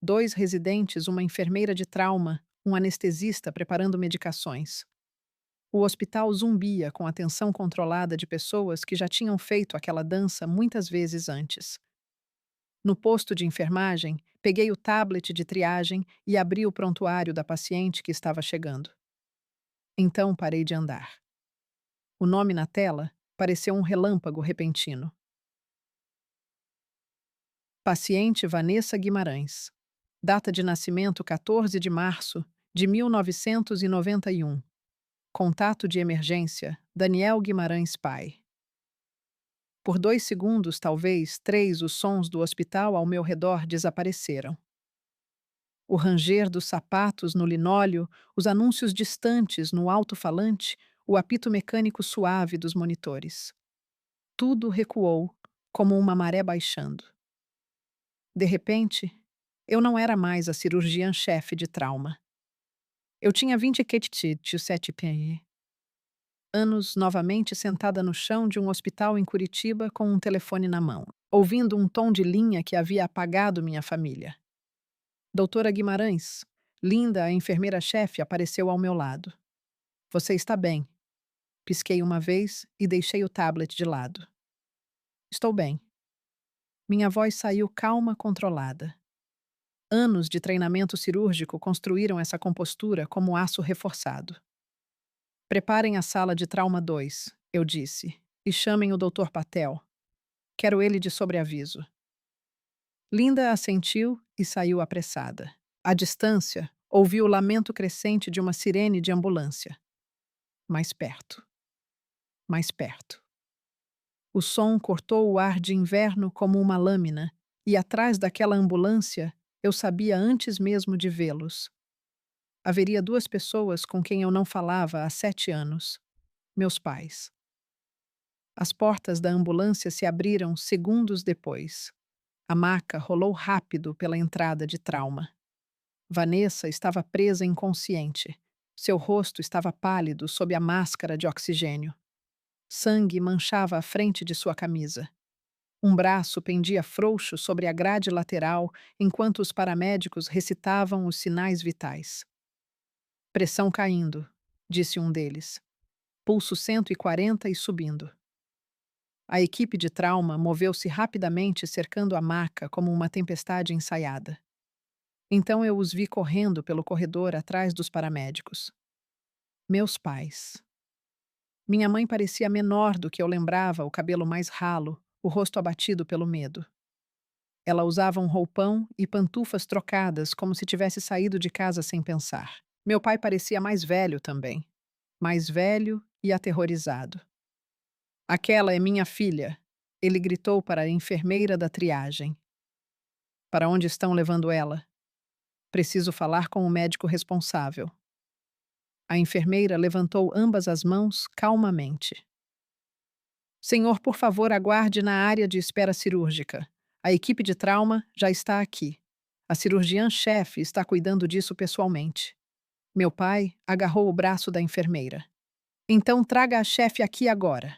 2 residentes, uma enfermeira de trauma, um anestesista preparando medicações. O hospital zumbia com a atenção controlada de pessoas que já tinham feito aquela dança muitas vezes antes. No posto de enfermagem, peguei o tablet de triagem e abri o prontuário da paciente que estava chegando. Então parei de andar. O nome na tela pareceu um relâmpago repentino. Paciente Vanessa Guimarães. Data de nascimento 14 de março de 1991. Contato de emergência Daniel Guimarães pai. Por 2 segundos, talvez 3, os sons do hospital ao meu redor desapareceram. O ranger dos sapatos no linóleo, os anúncios distantes no alto-falante, o apito mecânico suave dos monitores. Tudo recuou, como uma maré baixando. De repente, eu não era mais a cirurgiã-chefe de trauma. Eu tinha 27 anos, novamente sentada no chão de um hospital em Curitiba com um telefone na mão, ouvindo um tom de linha que havia apagado minha família. Doutora Guimarães, Linda, a enfermeira-chefe, apareceu ao meu lado. Você está bem? Pisquei uma vez e deixei o tablet de lado. Estou bem. Minha voz saiu calma, controlada. Anos de treinamento cirúrgico construíram essa compostura como aço reforçado. Preparem a sala de trauma 2, eu disse, e chamem o Dr. Patel. Quero ele de sobreaviso. Linda assentiu e saiu apressada. À distância, ouvi o lamento crescente de uma sirene de ambulância. Mais perto. Mais perto. O som cortou o ar de inverno como uma lâmina, e atrás daquela ambulância, eu sabia antes mesmo de vê-los. Haveria 2 pessoas com quem eu não falava há 7 anos. Meus pais. As portas da ambulância se abriram segundos depois. A maca rolou rápido pela entrada de trauma. Vanessa estava presa inconsciente. Seu rosto estava pálido sob a máscara de oxigênio. Sangue manchava a frente de sua camisa. Um braço pendia frouxo sobre a grade lateral enquanto os paramédicos recitavam os sinais vitais. Pressão caindo, disse um deles. Pulso 140 e subindo. A equipe de trauma moveu-se rapidamente cercando a maca como uma tempestade ensaiada. Então eu os vi correndo pelo corredor atrás dos paramédicos. Meus pais. Minha mãe parecia menor do que eu lembrava, o cabelo mais ralo, o rosto abatido pelo medo. Ela usava um roupão e pantufas trocadas como se tivesse saído de casa sem pensar. Meu pai parecia mais velho também. Mais velho e aterrorizado. Aquela é minha filha, ele gritou para a enfermeira da triagem. Para onde estão levando ela? Preciso falar com o médico responsável. A enfermeira levantou ambas as mãos calmamente. Senhor, por favor, aguarde na área de espera cirúrgica. A equipe de trauma já está aqui. A cirurgiã-chefe está cuidando disso pessoalmente. Meu pai agarrou o braço da enfermeira. Então traga a chefe aqui agora.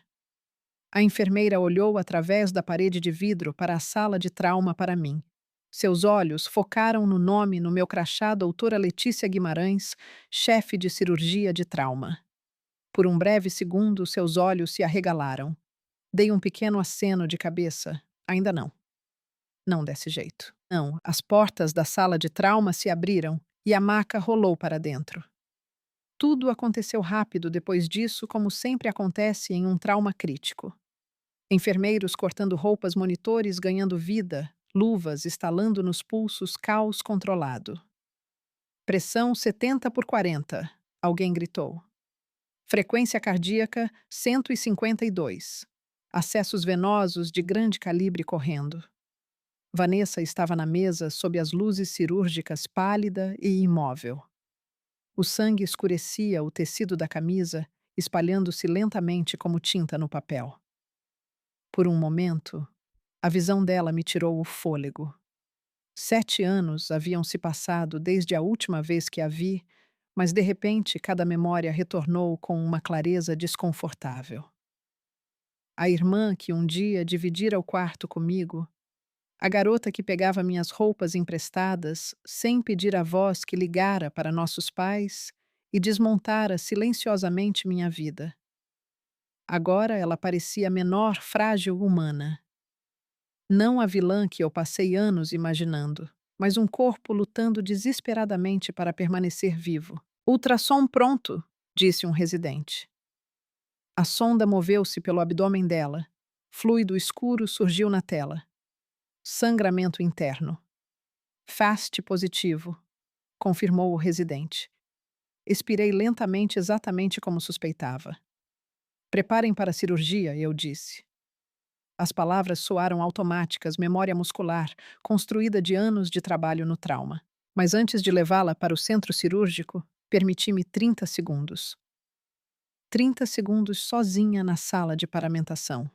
A enfermeira olhou através da parede de vidro para a sala de trauma para mim. Seus olhos focaram no nome no meu crachá doutora Letícia Guimarães, chefe de cirurgia de trauma. Por um breve segundo, seus olhos se arregalaram. Dei um pequeno aceno de cabeça. Ainda não. Não desse jeito. Não, as portas da sala de trauma se abriram e a maca rolou para dentro. Tudo aconteceu rápido depois disso, como sempre acontece em um trauma crítico. Enfermeiros cortando roupas, monitores ganhando vida, luvas estalando nos pulsos, caos controlado. Pressão 70 por 40, alguém gritou. Frequência cardíaca 152. Acessos venosos de grande calibre correndo. Vanessa estava na mesa sob as luzes cirúrgicas, pálida e imóvel. O sangue escurecia o tecido da camisa, espalhando-se lentamente como tinta no papel. Por um momento, a visão dela me tirou o fôlego. 7 anos haviam se passado desde a última vez que a vi, Mas de repente cada memória retornou com uma clareza desconfortável. A irmã que um dia dividira o quarto comigo, a garota que pegava minhas roupas emprestadas sem pedir a voz que ligara para nossos pais e desmontara silenciosamente minha vida. Agora ela parecia a menor frágil humana. Não a vilã que eu passei anos imaginando, mas um corpo lutando desesperadamente para permanecer vivo. Ultrassom pronto, disse um residente. A sonda moveu-se pelo abdômen dela. Fluido escuro surgiu na tela. Sangramento interno. Fast positivo, confirmou o residente. Expirei lentamente, exatamente como suspeitava. Preparem para a cirurgia, eu disse. As palavras soaram automáticas, memória muscular, construída de anos de trabalho no trauma. Mas antes de levá-la para o centro cirúrgico, permiti-me 30 segundos. 30 segundos sozinha na sala de paramentação.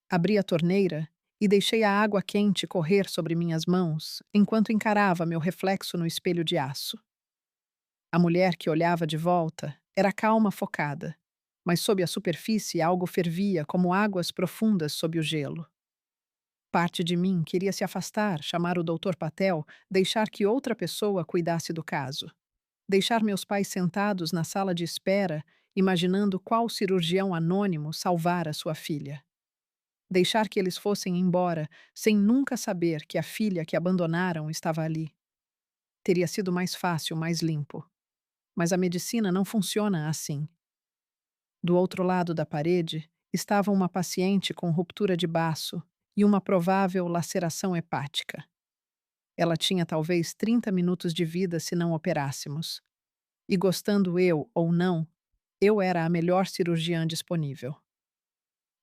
Abri a torneira e deixei a água quente correr sobre minhas mãos enquanto encarava meu reflexo no espelho de aço. A mulher que olhava de volta era calma, focada, mas sob a superfície algo fervia como águas profundas sob o gelo. Parte de mim queria se afastar, chamar o Dr. Patel, deixar que outra pessoa cuidasse do caso. Deixar meus pais sentados na sala de espera, imaginando qual cirurgião anônimo salvara sua filha. Deixar que eles fossem embora, sem nunca saber que a filha que abandonaram estava ali. Teria sido mais fácil, mais limpo. Mas a medicina não funciona assim. Do outro lado da parede estava uma paciente com ruptura de baço e uma provável laceração hepática. Ela tinha talvez 30 minutos de vida se não operássemos. E gostando eu ou não, eu era a melhor cirurgiã disponível.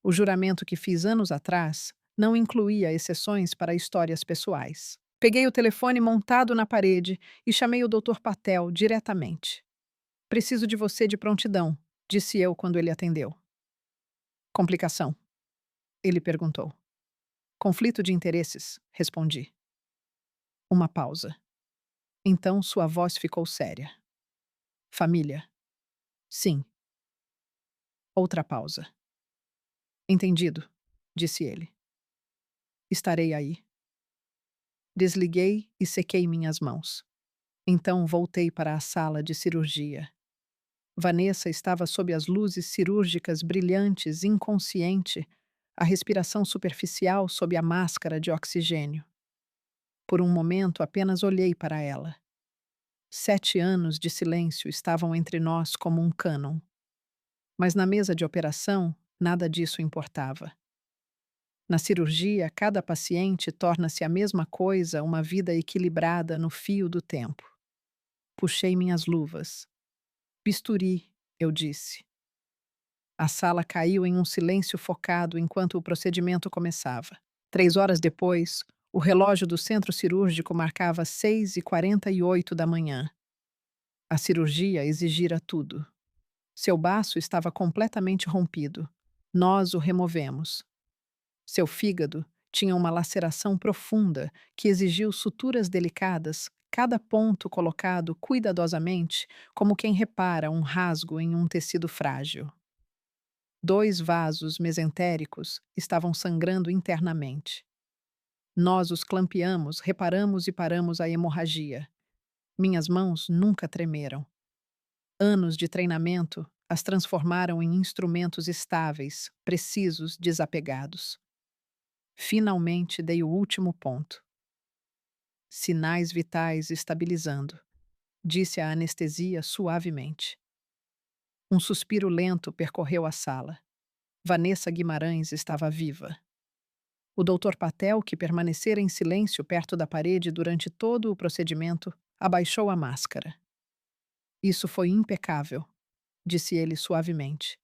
O juramento que fiz anos atrás não incluía exceções para histórias pessoais. Peguei o telefone montado na parede e chamei o Dr. Patel diretamente. Preciso de você de prontidão, disse eu quando ele atendeu. Complicação? Ele perguntou. Conflito de interesses, respondi. Uma pausa. Então sua voz ficou séria. Família? Sim. Outra pausa. Entendido, disse ele. Estarei aí. Desliguei e sequei minhas mãos. Então voltei para a sala de cirurgia. Vanessa estava sob as luzes cirúrgicas brilhantes, inconsciente, a respiração superficial sob a máscara de oxigênio. Por um momento apenas olhei para ela. 7 anos de silêncio estavam entre nós como um cânon. Mas na mesa de operação, nada disso importava. Na cirurgia, cada paciente torna-se a mesma coisa, uma vida equilibrada no fio do tempo. Puxei minhas luvas. Bisturi, eu disse. A sala caiu em um silêncio focado enquanto o procedimento começava. 3 horas depois, o relógio do centro cirúrgico marcava 6h48 da manhã. A cirurgia exigira tudo. Seu baço estava completamente rompido. Nós o removemos. Seu fígado tinha uma laceração profunda que exigiu suturas delicadas, cada ponto colocado cuidadosamente, como quem repara um rasgo em um tecido frágil. 2 vasos mesentéricos estavam sangrando internamente. Nós os clampeamos, reparamos e paramos a hemorragia. Minhas mãos nunca tremeram. Anos de treinamento as transformaram em instrumentos estáveis, precisos, desapegados. Finalmente dei o último ponto. Sinais vitais estabilizando, disse a anestesia suavemente. Um suspiro lento percorreu a sala. Vanessa Guimarães estava viva. O Dr. Patel, que permanecera em silêncio perto da parede durante todo o procedimento, abaixou a máscara. Isso foi impecável, disse ele suavemente.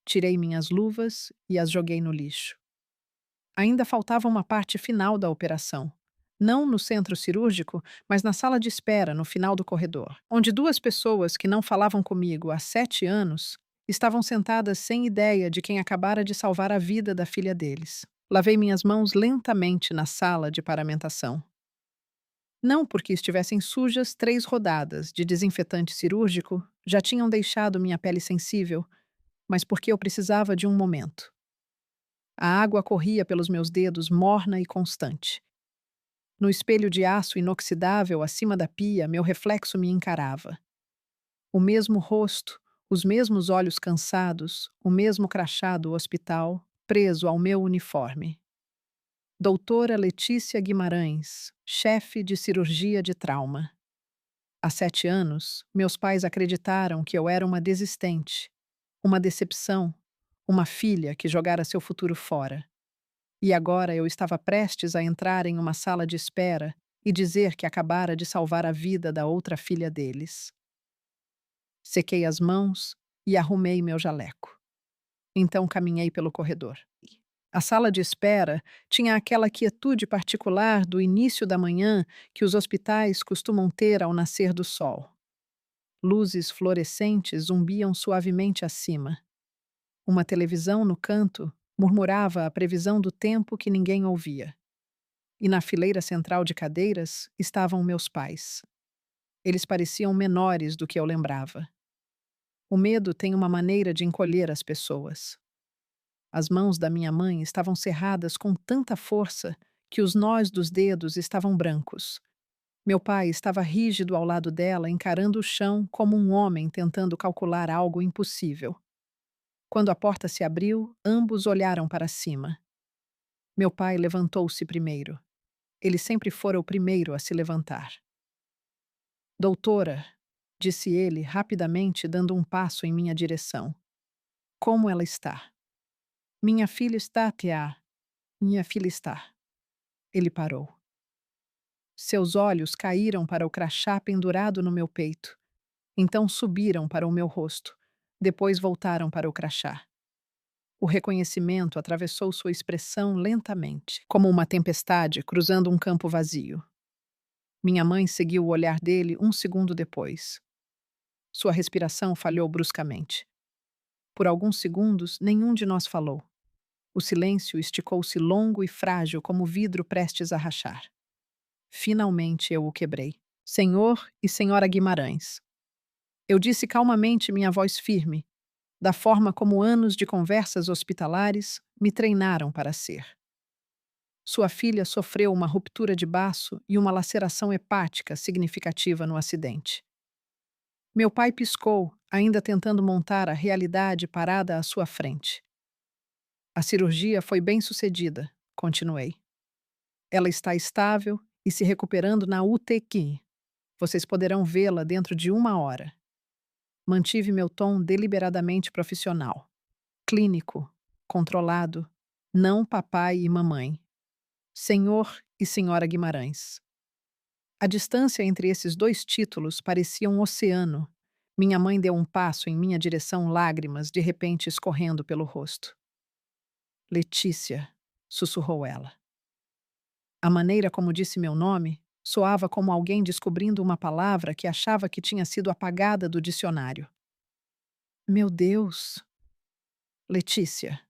Tirei minhas luvas e as joguei no lixo. Ainda faltava uma parte final da operação. Não no centro cirúrgico, mas na sala de espera, no final do corredor, onde 2 pessoas que não falavam comigo há 7 anos estavam sentadas sem ideia de quem acabara de salvar a vida da filha deles. Lavei minhas mãos lentamente na sala de paramentação. Não porque estivessem sujas 3 rodadas de desinfetante cirúrgico já tinham deixado minha pele sensível, mas porque eu precisava de um momento. A água corria pelos meus dedos morna e constante. No espelho de aço inoxidável acima da pia, meu reflexo me encarava. O mesmo rosto, os mesmos olhos cansados, o mesmo crachá do hospital, preso ao meu uniforme. Doutora Letícia Guimarães, chefe de cirurgia de trauma. Há 7 anos, meus pais acreditaram que eu era uma desistente, uma decepção, uma filha que jogara seu futuro fora. E agora eu estava prestes a entrar em uma sala de espera e dizer que acabara de salvar a vida da outra filha deles. Sequei as mãos e arrumei meu jaleco. Então caminhei pelo corredor. A sala de espera tinha aquela quietude particular do início da manhã que os hospitais costumam ter ao nascer do sol. Luzes fluorescentes zumbiam suavemente acima. Uma televisão no canto murmurava a previsão do tempo que ninguém ouvia. E na fileira central de cadeiras estavam meus pais. Eles pareciam menores do que eu lembrava. O medo tem uma maneira de encolher as pessoas. As mãos da minha mãe estavam cerradas com tanta força que os nós dos dedos estavam brancos. Meu pai estava rígido ao lado dela, encarando o chão como um homem tentando calcular algo impossível. Quando a porta se abriu, ambos olharam para cima. Meu pai levantou-se primeiro. Ele sempre fora o primeiro a se levantar. Doutora, disse ele rapidamente, dando um passo em minha direção. Como ela está? Minha filha está, Tia. Minha filha está. Ele parou. Seus olhos caíram para o crachá pendurado no meu peito. Então subiram para o meu rosto. Depois voltaram para o crachá. O reconhecimento atravessou sua expressão lentamente, como uma tempestade cruzando um campo vazio. Minha mãe seguiu o olhar dele 1 segundo depois. Sua respiração falhou bruscamente. Por alguns segundos, nenhum de nós falou. O silêncio esticou-se longo e frágil como vidro prestes a rachar. Finalmente eu o quebrei. Senhor e Senhora Guimarães. Eu disse calmamente, minha voz firme, da forma como anos de conversas hospitalares me treinaram para ser. Sua filha sofreu uma ruptura de baço e uma laceração hepática significativa no acidente. Meu pai piscou, ainda tentando montar a realidade parada à sua frente. A cirurgia foi bem sucedida, continuei. Ela está estável e se recuperando na UTI. Vocês poderão vê-la dentro de 1 hora. Mantive meu tom deliberadamente profissional. Clínico, controlado, não papai e mamãe. Senhor e Senhora Guimarães. A distância entre esses 2 títulos parecia um oceano. Minha mãe deu um passo em minha direção, lágrimas de repente escorrendo pelo rosto. Letícia, sussurrou ela. A maneira como disse meu nome soava como alguém descobrindo uma palavra que achava que tinha sido apagada do dicionário. Meu Deus! Letícia.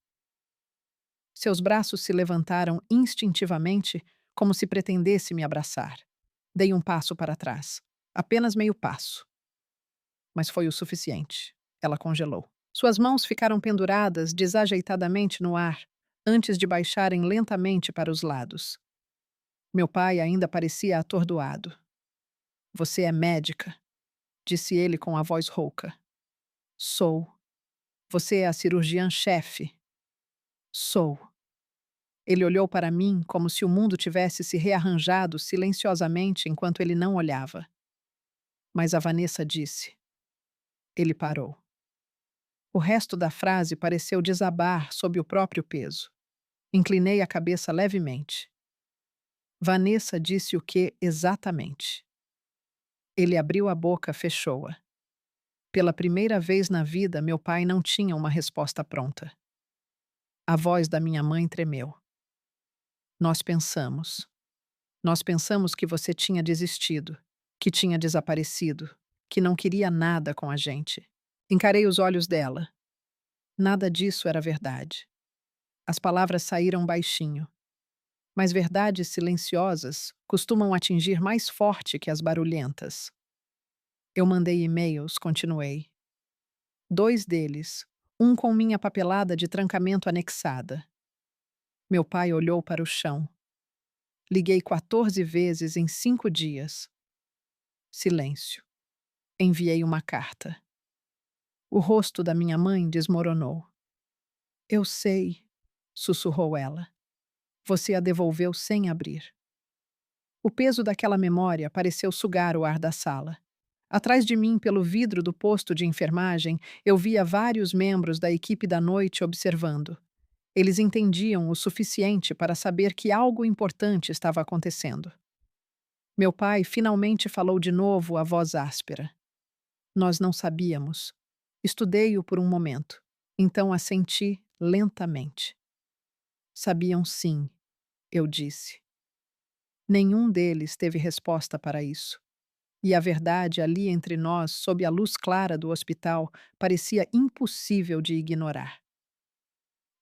Seus braços se levantaram instintivamente, como se pretendesse me abraçar. Dei um passo para trás. Apenas meio passo. Mas foi o suficiente. Ela congelou. Suas mãos ficaram penduradas desajeitadamente no ar, antes de baixarem lentamente para os lados. Meu pai ainda parecia atordoado. Você é médica, disse ele com a voz rouca. Sou. Você é a cirurgiã-chefe. Sou. Ele olhou para mim como se o mundo tivesse se rearranjado silenciosamente enquanto ele não olhava. Mas a Vanessa disse. Ele parou. O resto da frase pareceu desabar sob o próprio peso. Inclinei a cabeça levemente. Vanessa disse o que exatamente? Ele abriu a boca, fechou-a. Pela primeira vez na vida, meu pai não tinha uma resposta pronta. A voz da minha mãe tremeu. Nós pensamos. Nós pensamos que você tinha desistido, que tinha desaparecido, que não queria nada com a gente. Encarei os olhos dela. Nada disso era verdade. As palavras saíram baixinho. mas verdades silenciosas costumam atingir mais forte que as barulhentas. Eu mandei e-mails, continuei. 2 deles, um com minha papelada de trancamento anexada. Meu pai olhou para o chão. Liguei 14 vezes em 5 dias. Silêncio. Enviei uma carta. O rosto da minha mãe desmoronou. Eu sei, sussurrou ela. Você a devolveu sem abrir. O peso daquela memória pareceu sugar o ar da sala. Atrás de mim, pelo vidro do posto de enfermagem, eu via vários membros da equipe da noite observando. Eles entendiam o suficiente para saber que algo importante estava acontecendo. Meu pai finalmente falou de novo a voz áspera. Nós não sabíamos. Estudei-o por um momento. Então assenti lentamente. Sabiam sim, eu disse. Nenhum deles teve resposta para isso. E a verdade ali entre nós, sob a luz clara do hospital, parecia impossível de ignorar.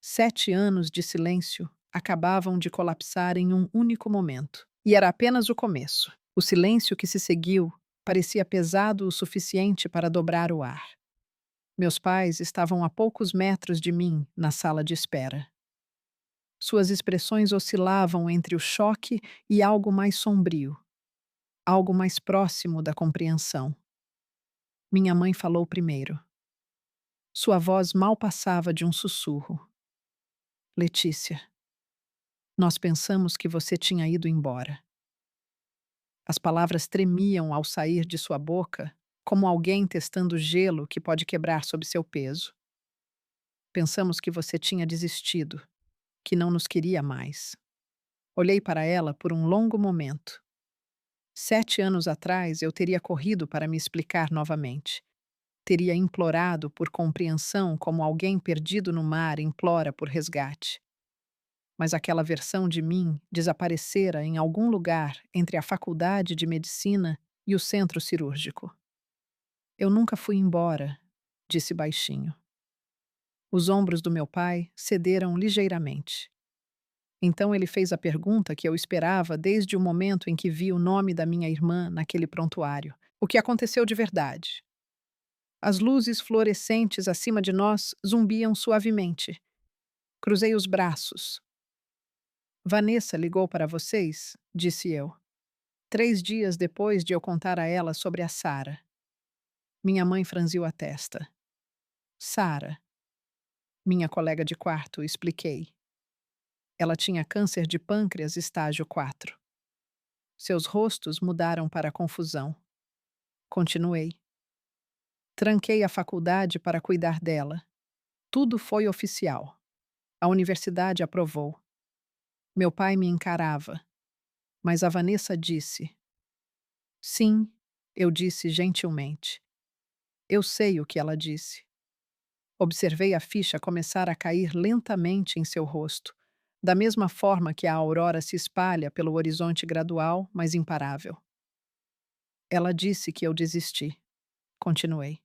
7 anos de silêncio acabavam de colapsar em um único momento. E era apenas o começo. O silêncio que se seguiu parecia pesado o suficiente para dobrar o ar. Meus pais estavam a poucos metros de mim, na sala de espera. Suas expressões oscilavam entre o choque e algo mais sombrio, algo mais próximo da compreensão. Minha mãe falou primeiro. Sua voz mal passava de um sussurro. Letícia, nós pensamos que você tinha ido embora. As palavras tremiam ao sair de sua boca, como alguém testando gelo que pode quebrar sob seu peso. Pensamos que você tinha desistido, que não nos queria mais. Olhei para ela por um longo momento. 7 anos atrás eu teria corrido para me explicar novamente. Teria implorado por compreensão como alguém perdido no mar implora por resgate. Mas aquela versão de mim desaparecera em algum lugar entre a faculdade de medicina e o centro cirúrgico. Eu nunca fui embora, disse baixinho. Os ombros do meu pai cederam ligeiramente. Então ele fez a pergunta que eu esperava desde o momento em que vi o nome da minha irmã naquele prontuário. O que aconteceu de verdade? As luzes fluorescentes acima de nós zumbiam suavemente. Cruzei os braços. Vanessa ligou para vocês? Disse eu. 3 dias depois de eu contar a ela sobre a Sara. Minha mãe franziu a testa. Sara, minha colega de quarto, expliquei. Ela tinha câncer de pâncreas estágio 4. Seus rostos mudaram para a confusão. Continuei. Tranquei a faculdade para cuidar dela. Tudo foi oficial. A universidade aprovou. Meu pai me encarava. Mas a Vanessa disse. Sim, eu disse gentilmente. Eu sei o que ela disse. Observei a ficha começar a cair lentamente em seu rosto, da mesma forma que a aurora se espalha pelo horizonte gradual, mas imparável. Ela disse que eu desisti. Continuei.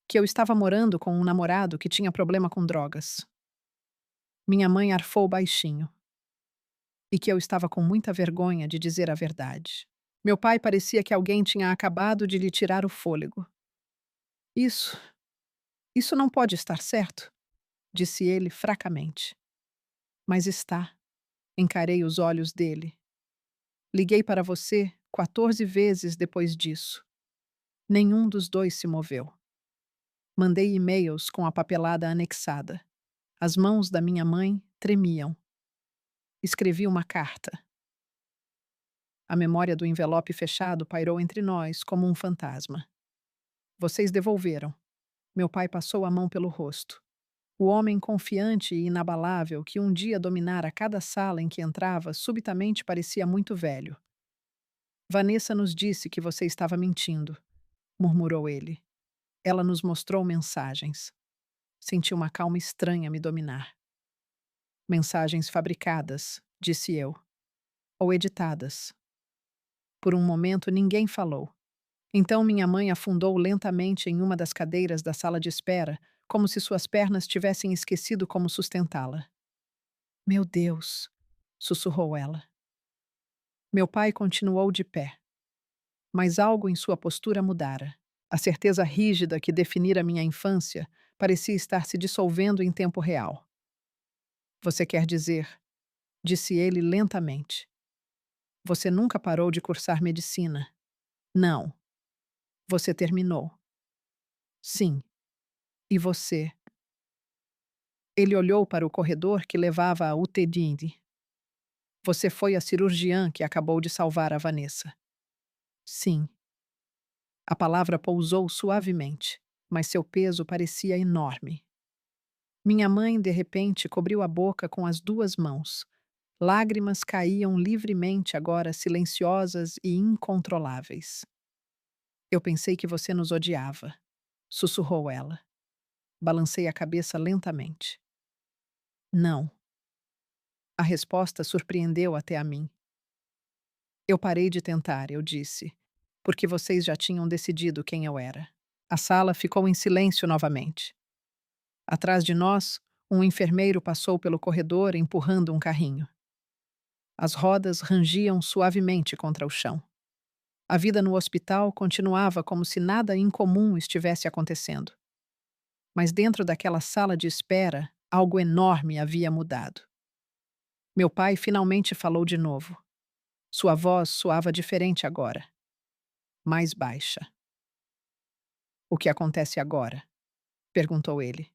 Que eu estava morando com um namorado que tinha problema com drogas. Minha mãe arfou baixinho. E que eu estava com muita vergonha de dizer a verdade. Meu pai parecia que alguém tinha acabado de lhe tirar o fôlego. Isso, isso não pode estar certo, disse ele fracamente. Mas está. Encarei os olhos dele. Liguei para você 14 vezes depois disso. Nenhum dos dois se moveu. Mandei e-mails com a papelada anexada. As mãos da minha mãe tremiam. Escrevi uma carta. A memória do envelope fechado pairou entre nós como um fantasma. Vocês devolveram. Meu pai passou a mão pelo rosto. O homem confiante e inabalável que um dia dominara cada sala em que entrava subitamente parecia muito velho. Vanessa nos disse que você estava mentindo, murmurou ele. Ela nos mostrou mensagens. Senti uma calma estranha me dominar. Mensagens fabricadas, disse eu. Ou editadas. Por um momento ninguém falou. Então minha mãe afundou lentamente em uma das cadeiras da sala de espera, como se suas pernas tivessem esquecido como sustentá-la. Meu Deus! sussurrou ela. Meu pai continuou de pé, mas algo em sua postura mudara. A certeza rígida que definira minha infância parecia estar se dissolvendo em tempo real. Você quer dizer, disse ele lentamente, você nunca parou de cursar medicina? Não. Você terminou? Sim. E você? Ele olhou para o corredor que levava à UTI. Você foi a cirurgiã que acabou de salvar a Vanessa. Sim. A palavra pousou suavemente, mas seu peso parecia enorme. Minha mãe, de repente, cobriu a boca com as duas mãos. Lágrimas caíam livremente agora, silenciosas e incontroláveis. Eu pensei que você nos odiava, sussurrou ela. Balancei a cabeça lentamente. Não. A resposta surpreendeu até a mim. Eu parei de tentar, eu disse, porque vocês já tinham decidido quem eu era. A sala ficou em silêncio novamente. Atrás de nós, um enfermeiro passou pelo corredor empurrando um carrinho. As rodas rangiam suavemente contra o chão. A vida no hospital continuava como se nada incomum estivesse acontecendo. Mas dentro daquela sala de espera, algo enorme havia mudado. Meu pai finalmente falou de novo. Sua voz soava diferente agora, mais baixa. O que acontece agora? Perguntou ele.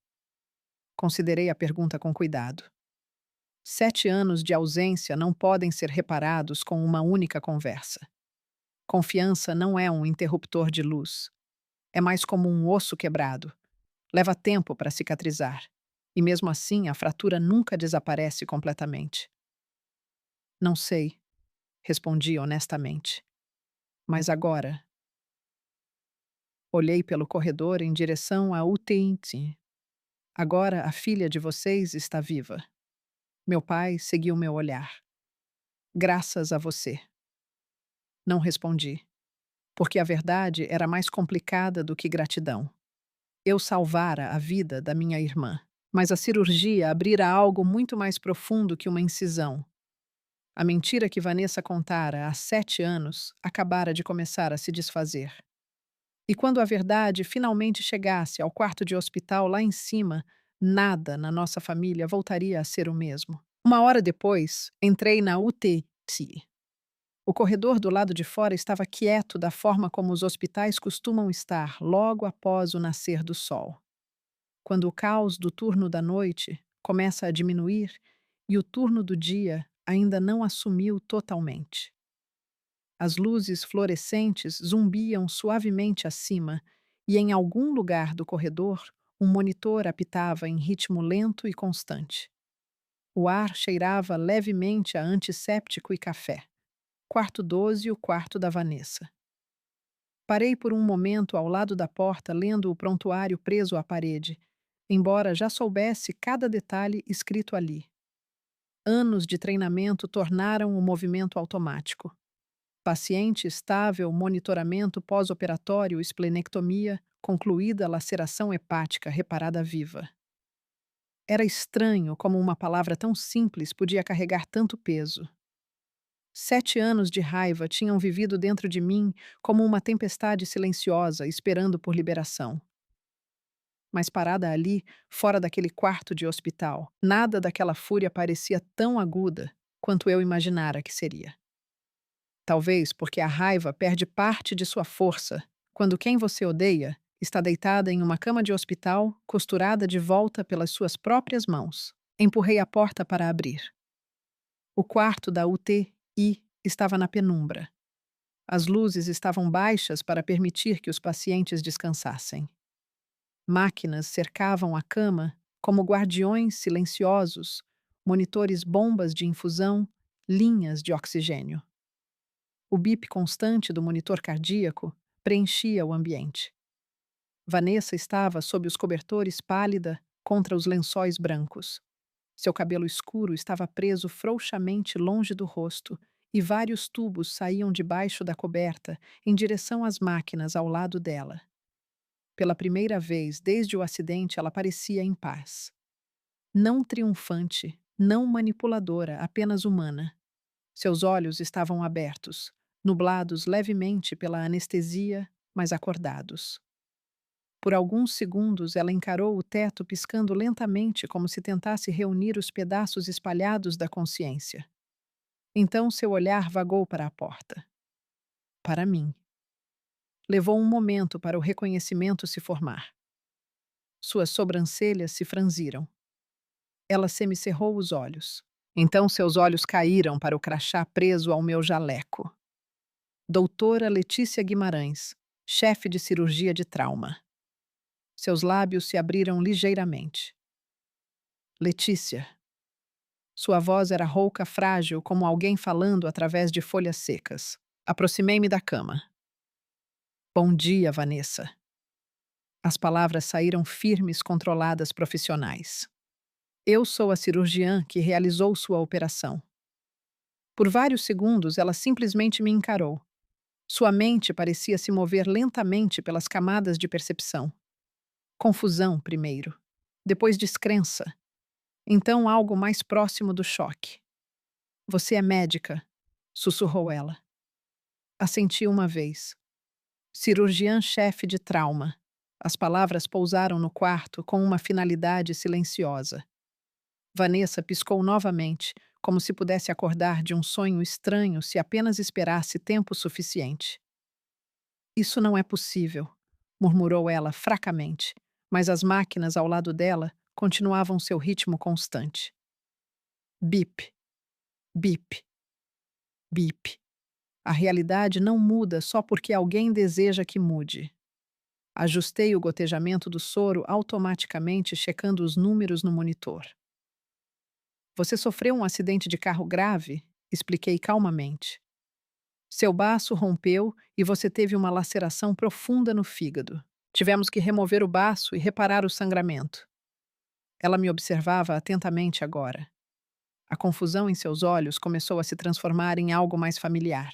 Considerei a pergunta com cuidado. 7 anos de ausência não podem ser reparados com uma única conversa. Confiança não é um interruptor de luz. É mais como um osso quebrado. Leva tempo para cicatrizar. E mesmo assim, a fratura nunca desaparece completamente. Não sei, respondi honestamente. Mas agora, olhei pelo corredor em direção à UTI. Agora a filha de vocês está viva. Meu pai seguiu meu olhar. Graças a você. Não respondi, porque a verdade era mais complicada do que gratidão. Eu salvara a vida da minha irmã, mas a cirurgia abrira algo muito mais profundo que uma incisão. A mentira que Vanessa contara há 7 anos acabara de começar a se desfazer. E quando a verdade finalmente chegasse ao quarto de hospital lá em cima, nada na nossa família voltaria a ser o mesmo. Uma hora depois, entrei na UTI. O corredor do lado de fora estava quieto da forma como os hospitais costumam estar logo após o nascer do sol. Quando o caos do turno da noite começa a diminuir e o turno do dia ainda não assumiu totalmente. As luzes fluorescentes zumbiam suavemente acima e, em algum lugar do corredor, um monitor apitava em ritmo lento e constante. O ar cheirava levemente a antisséptico e café. Quarto 12 e o quarto da Vanessa. Parei por um momento ao lado da porta lendo o prontuário preso à parede, embora já soubesse cada detalhe escrito ali. Anos de treinamento tornaram o movimento automático. Paciente estável, monitoramento pós-operatório, esplenectomia, concluída laceração hepática reparada viva. Era estranho como uma palavra tão simples podia carregar tanto peso. 7 anos de raiva tinham vivido dentro de mim como uma tempestade silenciosa esperando por liberação. Mas parada ali, fora daquele quarto de hospital, nada daquela fúria parecia tão aguda quanto eu imaginara que seria. Talvez porque a raiva perde parte de sua força quando quem você odeia está deitada em uma cama de hospital, costurada de volta pelas suas próprias mãos. Empurrei a porta para abrir. O quarto da UTI estava na penumbra. As luzes estavam baixas para permitir que os pacientes descansassem. Máquinas cercavam a cama como guardiões silenciosos, monitores bombas de infusão, linhas de oxigênio. O bip constante do monitor cardíaco preenchia o ambiente. Vanessa estava sob os cobertores pálida contra os lençóis brancos. Seu cabelo escuro estava preso frouxamente longe do rosto e vários tubos saíam debaixo da coberta em direção às máquinas ao lado dela. Pela primeira vez desde o acidente, ela parecia em paz. Não triunfante, não manipuladora, apenas humana. Seus olhos estavam abertos, nublados levemente pela anestesia, mas acordados. Por alguns segundos, ela encarou o teto piscando lentamente, como se tentasse reunir os pedaços espalhados da consciência. Então seu olhar vagou para a porta. Para mim. Levou um momento para o reconhecimento se formar. Suas sobrancelhas se franziram. Ela semicerrou os olhos. Então seus olhos caíram para o crachá preso ao meu jaleco. Doutora Letícia Guimarães, chefe de cirurgia de trauma. Seus lábios se abriram ligeiramente. Letícia. Sua voz era rouca, frágil, como alguém falando através de folhas secas. Aproximei-me da cama. Bom dia, Vanessa. As palavras saíram firmes, controladas, profissionais. Eu sou a cirurgiã que realizou sua operação. Por vários segundos, ela simplesmente me encarou. Sua mente parecia se mover lentamente pelas camadas de percepção. Confusão, primeiro. Depois descrença. Então algo mais próximo do choque. Você é médica, sussurrou ela. Assenti uma vez. Cirurgiã-chefe de trauma. As palavras pousaram no quarto com uma finalidade silenciosa. Vanessa piscou novamente, como se pudesse acordar de um sonho estranho se apenas esperasse tempo suficiente. Isso não é possível, murmurou ela fracamente, mas as máquinas ao lado dela continuavam seu ritmo constante. Bip, bip, bip. A realidade não muda só porque alguém deseja que mude. Ajustei o gotejamento do soro automaticamente, checando os números no monitor. Você sofreu um acidente de carro grave? Expliquei calmamente. Seu baço rompeu e você teve uma laceração profunda no fígado. Tivemos que remover o baço e reparar o sangramento. Ela me observava atentamente agora. A confusão em seus olhos começou a se transformar em algo mais familiar.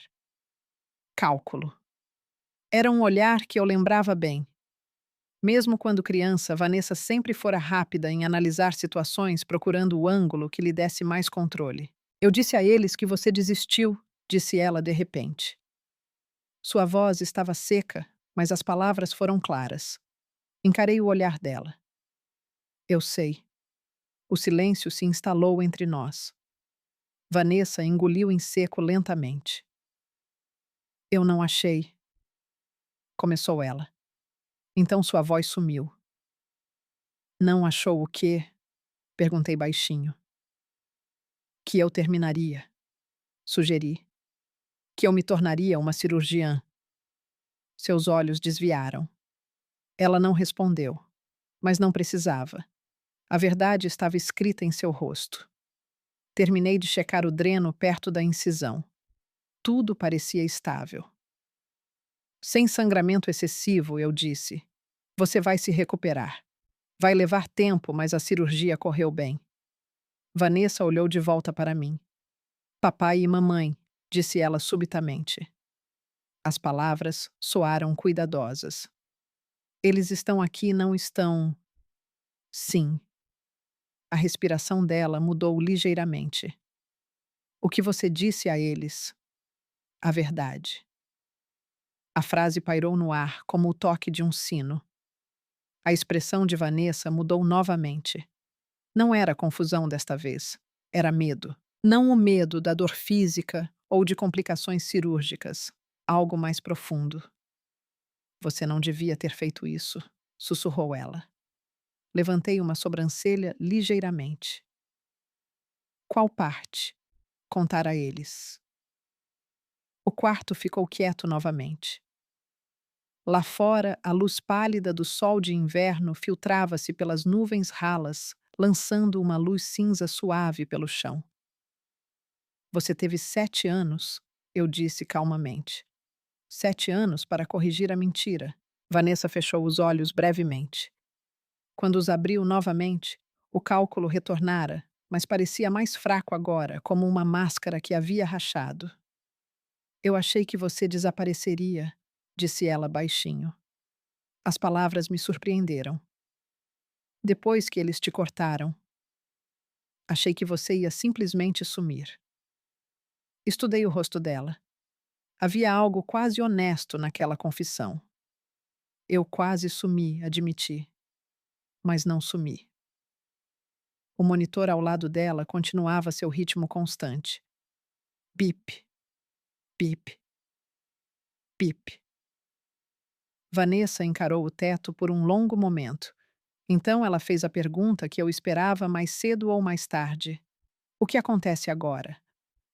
Cálculo. Era um olhar que eu lembrava bem. Mesmo quando criança, Vanessa sempre fora rápida em analisar situações procurando o ângulo que lhe desse mais controle. Eu disse a eles que você desistiu, disse ela de repente. Sua voz estava seca, mas as palavras foram claras. Encarei o olhar dela. Eu sei. O silêncio se instalou entre nós. Vanessa engoliu em seco lentamente. Eu não achei. Começou ela. Então sua voz sumiu. Não achou o quê? Perguntei baixinho. Que eu terminaria. Sugeri. Que eu me tornaria uma cirurgiã. Seus olhos desviaram. Ela não respondeu, mas não precisava. A verdade estava escrita em seu rosto. Terminei de checar o dreno perto da incisão. Tudo parecia estável. Sem sangramento excessivo, eu disse. Você vai se recuperar. Vai levar tempo, mas a cirurgia correu bem. Vanessa olhou de volta para mim. Papai e mamãe, disse ela subitamente. As palavras soaram cuidadosas. Eles estão aqui, não estão. Sim. A respiração dela mudou ligeiramente. O que você disse a eles? A verdade. A frase pairou no ar como o toque de um sino. A expressão de Vanessa mudou novamente. Não era confusão desta vez. Era medo. Não o medo da dor física ou de complicações cirúrgicas. Algo mais profundo. Você não devia ter feito isso, sussurrou ela. Levantei uma sobrancelha ligeiramente. Qual parte? Contar a eles. O quarto ficou quieto novamente. Lá fora, a luz pálida do sol de inverno filtrava-se pelas nuvens ralas, lançando uma luz cinza suave pelo chão. Você teve 7 anos, eu disse calmamente. 7 anos para corrigir a mentira. Vanessa fechou os olhos brevemente. Quando os abriu novamente, o cálculo retornara, mas parecia mais fraco agora, como uma máscara que havia rachado. Eu achei que você desapareceria, disse ela baixinho. As palavras me surpreenderam. Depois que eles te cortaram. Achei que você ia simplesmente sumir. Estudei o rosto dela. Havia algo quase honesto naquela confissão. Eu quase sumi, admiti, mas não sumi. O monitor ao lado dela continuava seu ritmo constante. Bip, bip, bip. Vanessa encarou o teto por um longo momento. Então ela fez a pergunta que eu esperava mais cedo ou mais tarde. O que acontece agora?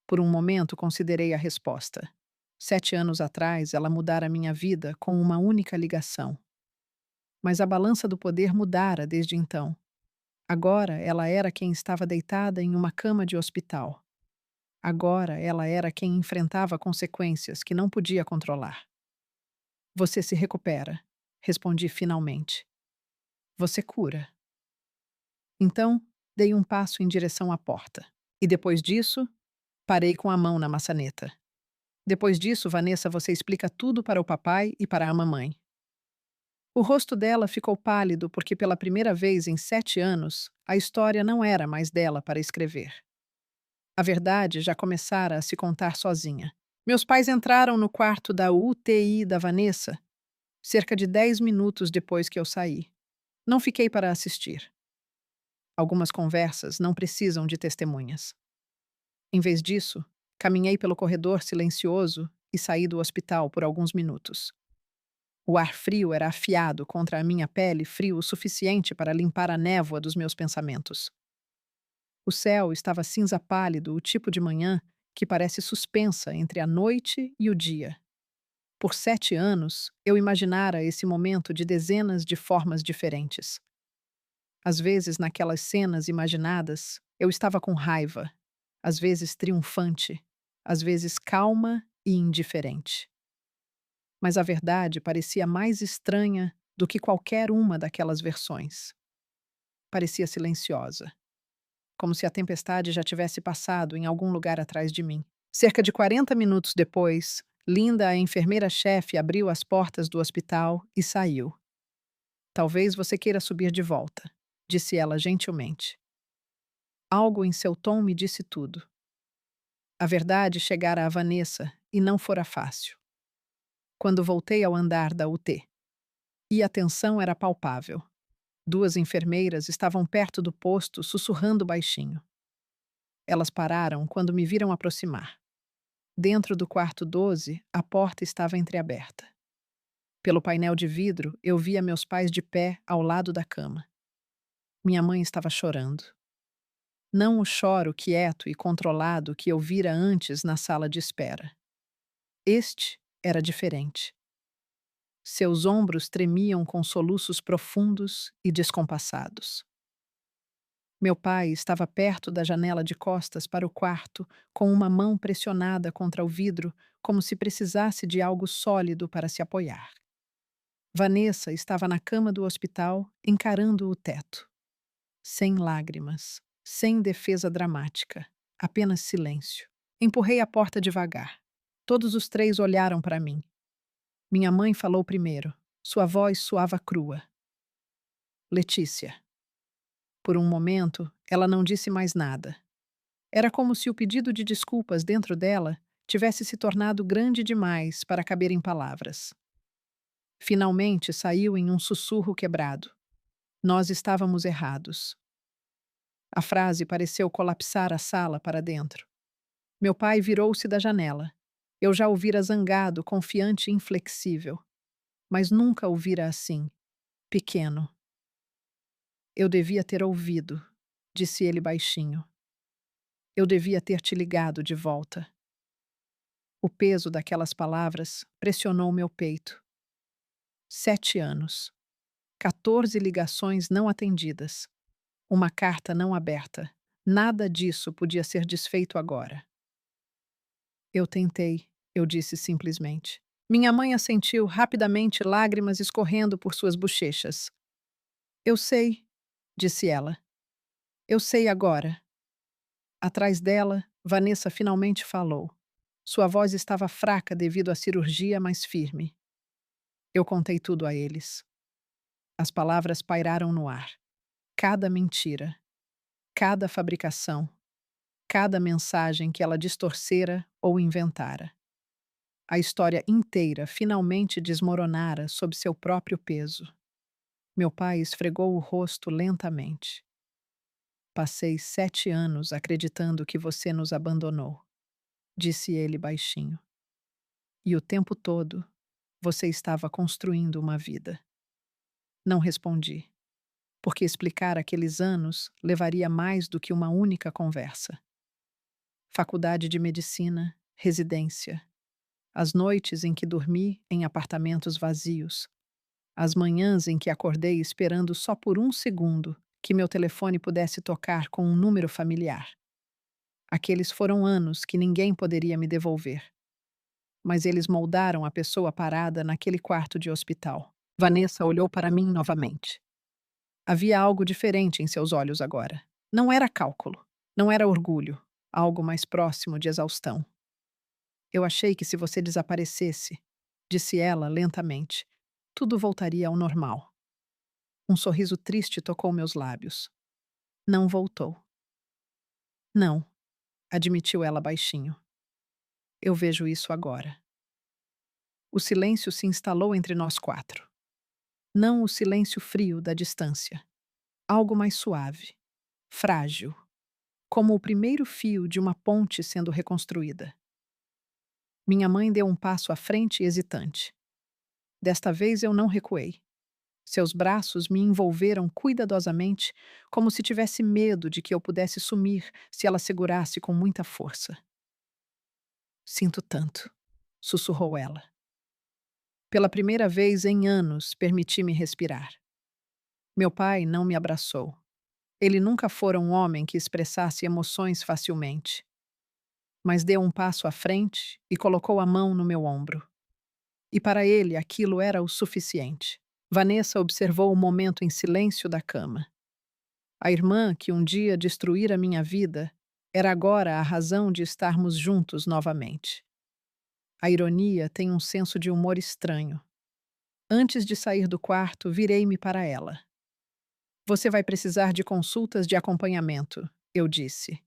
Por um momento considerei a resposta. 7 anos atrás, ela mudara minha vida com uma única ligação. Mas a balança do poder mudara desde então. Agora ela era quem estava deitada em uma cama de hospital. Agora ela era quem enfrentava consequências que não podia controlar. Você se recupera, respondi finalmente. Você cura. Então, dei um passo em direção à porta. E depois disso, parei com a mão na maçaneta. Depois disso, Vanessa, você explica tudo para o papai e para a mamãe. O rosto dela ficou pálido porque, pela primeira vez em 7 anos, a história não era mais dela para escrever. A verdade já começara a se contar sozinha. Meus pais entraram no quarto da UTI da Vanessa cerca de 10 minutos depois que eu saí. Não fiquei para assistir. Algumas conversas não precisam de testemunhas. Em vez disso, caminhei pelo corredor silencioso e saí do hospital por alguns minutos. O ar frio era afiado contra a minha pele, frio o suficiente para limpar a névoa dos meus pensamentos. O céu estava cinza pálido, o tipo de manhã que parece suspensa entre a noite e o dia. Por 7 anos, eu imaginara esse momento de dezenas de formas diferentes. Às vezes, naquelas cenas imaginadas, eu estava com raiva, às vezes triunfante, às vezes calma e indiferente. Mas a verdade parecia mais estranha do que qualquer uma daquelas versões. Parecia silenciosa, como se a tempestade já tivesse passado em algum lugar atrás de mim. Cerca de 40 minutos depois, Linda, a enfermeira-chefe, abriu as portas do hospital e saiu. Talvez você queira subir de volta, disse ela gentilmente. Algo em seu tom me disse tudo. A verdade chegara a Vanessa e não fora fácil. Quando voltei ao andar da UT, e a tensão era palpável. 2 enfermeiras estavam perto do posto, sussurrando baixinho. Elas pararam quando me viram aproximar. Dentro do quarto 12, a porta estava entreaberta. Pelo painel de vidro, eu via meus pais de pé ao lado da cama. Minha mãe estava chorando. Não o choro quieto e controlado que eu vira antes na sala de espera. Este era diferente. Seus ombros tremiam com soluços profundos e descompassados. Meu pai estava perto da janela de costas para o quarto, com uma mão pressionada contra o vidro, como se precisasse de algo sólido para se apoiar. Vanessa estava na cama do hospital, encarando o teto. Sem lágrimas, sem defesa dramática, apenas silêncio. Empurrei a porta devagar. Todos os 3 olharam para mim. Minha mãe falou primeiro. Sua voz soava crua. Letícia. Por um momento, ela não disse mais nada. Era como se o pedido de desculpas dentro dela tivesse se tornado grande demais para caber em palavras. Finalmente saiu em um sussurro quebrado. Nós estávamos errados. A frase pareceu colapsar a sala para dentro. Meu pai virou-se da janela. Eu já o vira zangado, confiante e inflexível. Mas nunca o vira assim, pequeno. Eu devia ter ouvido, disse ele baixinho. Eu devia ter te ligado de volta. O peso daquelas palavras pressionou meu peito. 7 anos. 14 ligações não atendidas. Uma carta não aberta. Nada disso podia ser desfeito agora. Eu tentei, eu disse simplesmente. Minha mãe assentiu rapidamente, lágrimas escorrendo por suas bochechas. Eu sei, disse ela. Eu sei agora. Atrás dela, Vanessa finalmente falou. Sua voz estava fraca devido à cirurgia, mas firme. Eu contei tudo a eles. As palavras pairaram no ar. Cada mentira. Cada fabricação, cada mensagem que ela distorcera ou inventara. A história inteira finalmente desmoronara sob seu próprio peso. Meu pai esfregou o rosto lentamente. Passei 7 anos acreditando que você nos abandonou, disse ele baixinho. E o tempo todo, você estava construindo uma vida. Não respondi, porque explicar aqueles anos levaria mais do que uma única conversa. Faculdade de medicina, residência. As noites em que dormi em apartamentos vazios. As manhãs em que acordei esperando só por um segundo que meu telefone pudesse tocar com um número familiar. Aqueles foram anos que ninguém poderia me devolver. Mas eles moldaram a pessoa parada naquele quarto de hospital. Vanessa olhou para mim novamente. Havia algo diferente em seus olhos agora. Não era cálculo, não era orgulho, algo mais próximo de exaustão. Eu achei que se você desaparecesse, disse ela lentamente, tudo voltaria ao normal. Um sorriso triste tocou meus lábios. Não voltou. Não, admitiu ela baixinho. Eu vejo isso agora. O silêncio se instalou entre nós quatro. Não o silêncio frio da distância. Algo mais suave, frágil, como o primeiro fio de uma ponte sendo reconstruída. Minha mãe deu um passo à frente hesitante. Desta vez eu não recuei. Seus braços me envolveram cuidadosamente, como se tivesse medo de que eu pudesse sumir se ela segurasse com muita força. Sinto tanto, sussurrou ela. Pela primeira vez em anos, permiti-me respirar. Meu pai não me abraçou. Ele nunca fora um homem que expressasse emoções facilmente. Mas deu um passo à frente e colocou a mão no meu ombro. E para ele aquilo era o suficiente. Vanessa observou o momento em silêncio da cama. A irmã que um dia destruíra minha vida era agora a razão de estarmos juntos novamente. A ironia tem um senso de humor estranho. Antes de sair do quarto, virei-me para ela. Você vai precisar de consultas de acompanhamento, eu disse.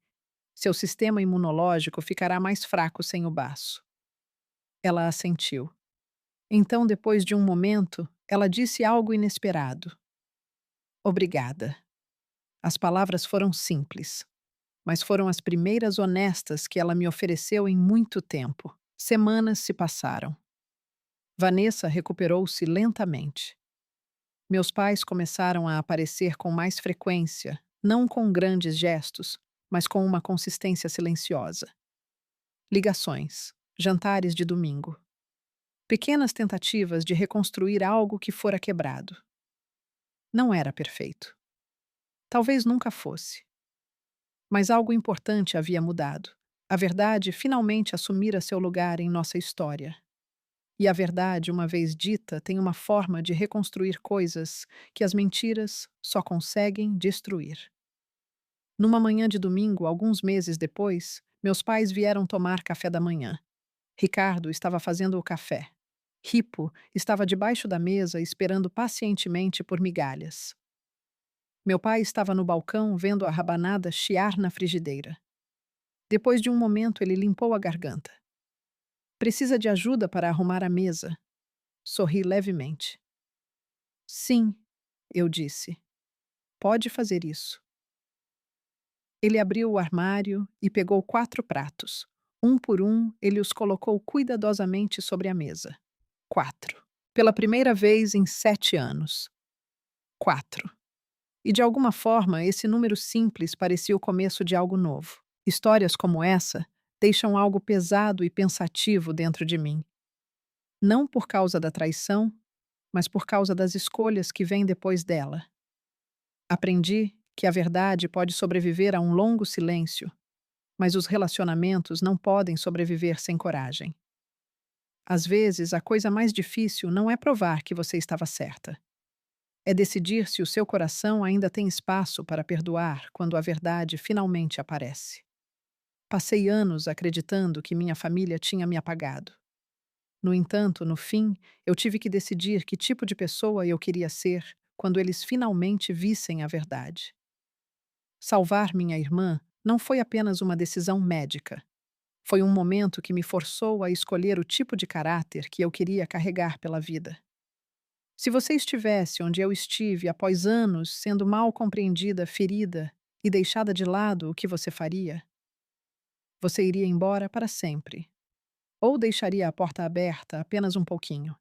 Seu sistema imunológico ficará mais fraco sem o baço. Ela assentiu. Então, depois de um momento, ela disse algo inesperado. Obrigada. As palavras foram simples, mas foram as primeiras honestas que ela me ofereceu em muito tempo. Semanas se passaram. Vanessa recuperou-se lentamente. Meus pais começaram a aparecer com mais frequência, não com grandes gestos, mas com uma consistência silenciosa. Ligações, jantares de domingo. Pequenas tentativas de reconstruir algo que fora quebrado. Não era perfeito. Talvez nunca fosse. Mas algo importante havia mudado. A verdade finalmente assumira seu lugar em nossa história. E a verdade, uma vez dita, tem uma forma de reconstruir coisas que as mentiras só conseguem destruir. Numa manhã de domingo, alguns meses depois, meus pais vieram tomar café da manhã. Ricardo estava fazendo o café. Ripo estava debaixo da mesa esperando pacientemente por migalhas. Meu pai estava no balcão vendo a rabanada chiar na frigideira. Depois de um momento, ele limpou a garganta. Precisa de ajuda para arrumar a mesa. Sorri levemente. Sim, eu disse. Pode fazer isso. Ele abriu o armário e pegou 4 pratos. Um por um, ele os colocou cuidadosamente sobre a mesa. 4. Pela primeira vez em 7 anos. 4. E de alguma forma, esse número simples parecia o começo de algo novo. Histórias como essa deixam algo pesado e pensativo dentro de mim. Não por causa da traição, mas por causa das escolhas que vêm depois dela. Aprendi que a verdade pode sobreviver a um longo silêncio, mas os relacionamentos não podem sobreviver sem coragem. Às vezes, a coisa mais difícil não é provar que você estava certa. É decidir se o seu coração ainda tem espaço para perdoar quando a verdade finalmente aparece. Passei anos acreditando que minha família tinha me apagado. No entanto, no fim, eu tive que decidir que tipo de pessoa eu queria ser quando eles finalmente vissem a verdade. Salvar minha irmã não foi apenas uma decisão médica. Foi um momento que me forçou a escolher o tipo de caráter que eu queria carregar pela vida. Se você estivesse onde eu estive após anos sendo mal compreendida, ferida e deixada de lado, o que você faria? Você iria embora para sempre? Ou deixaria a porta aberta apenas um pouquinho?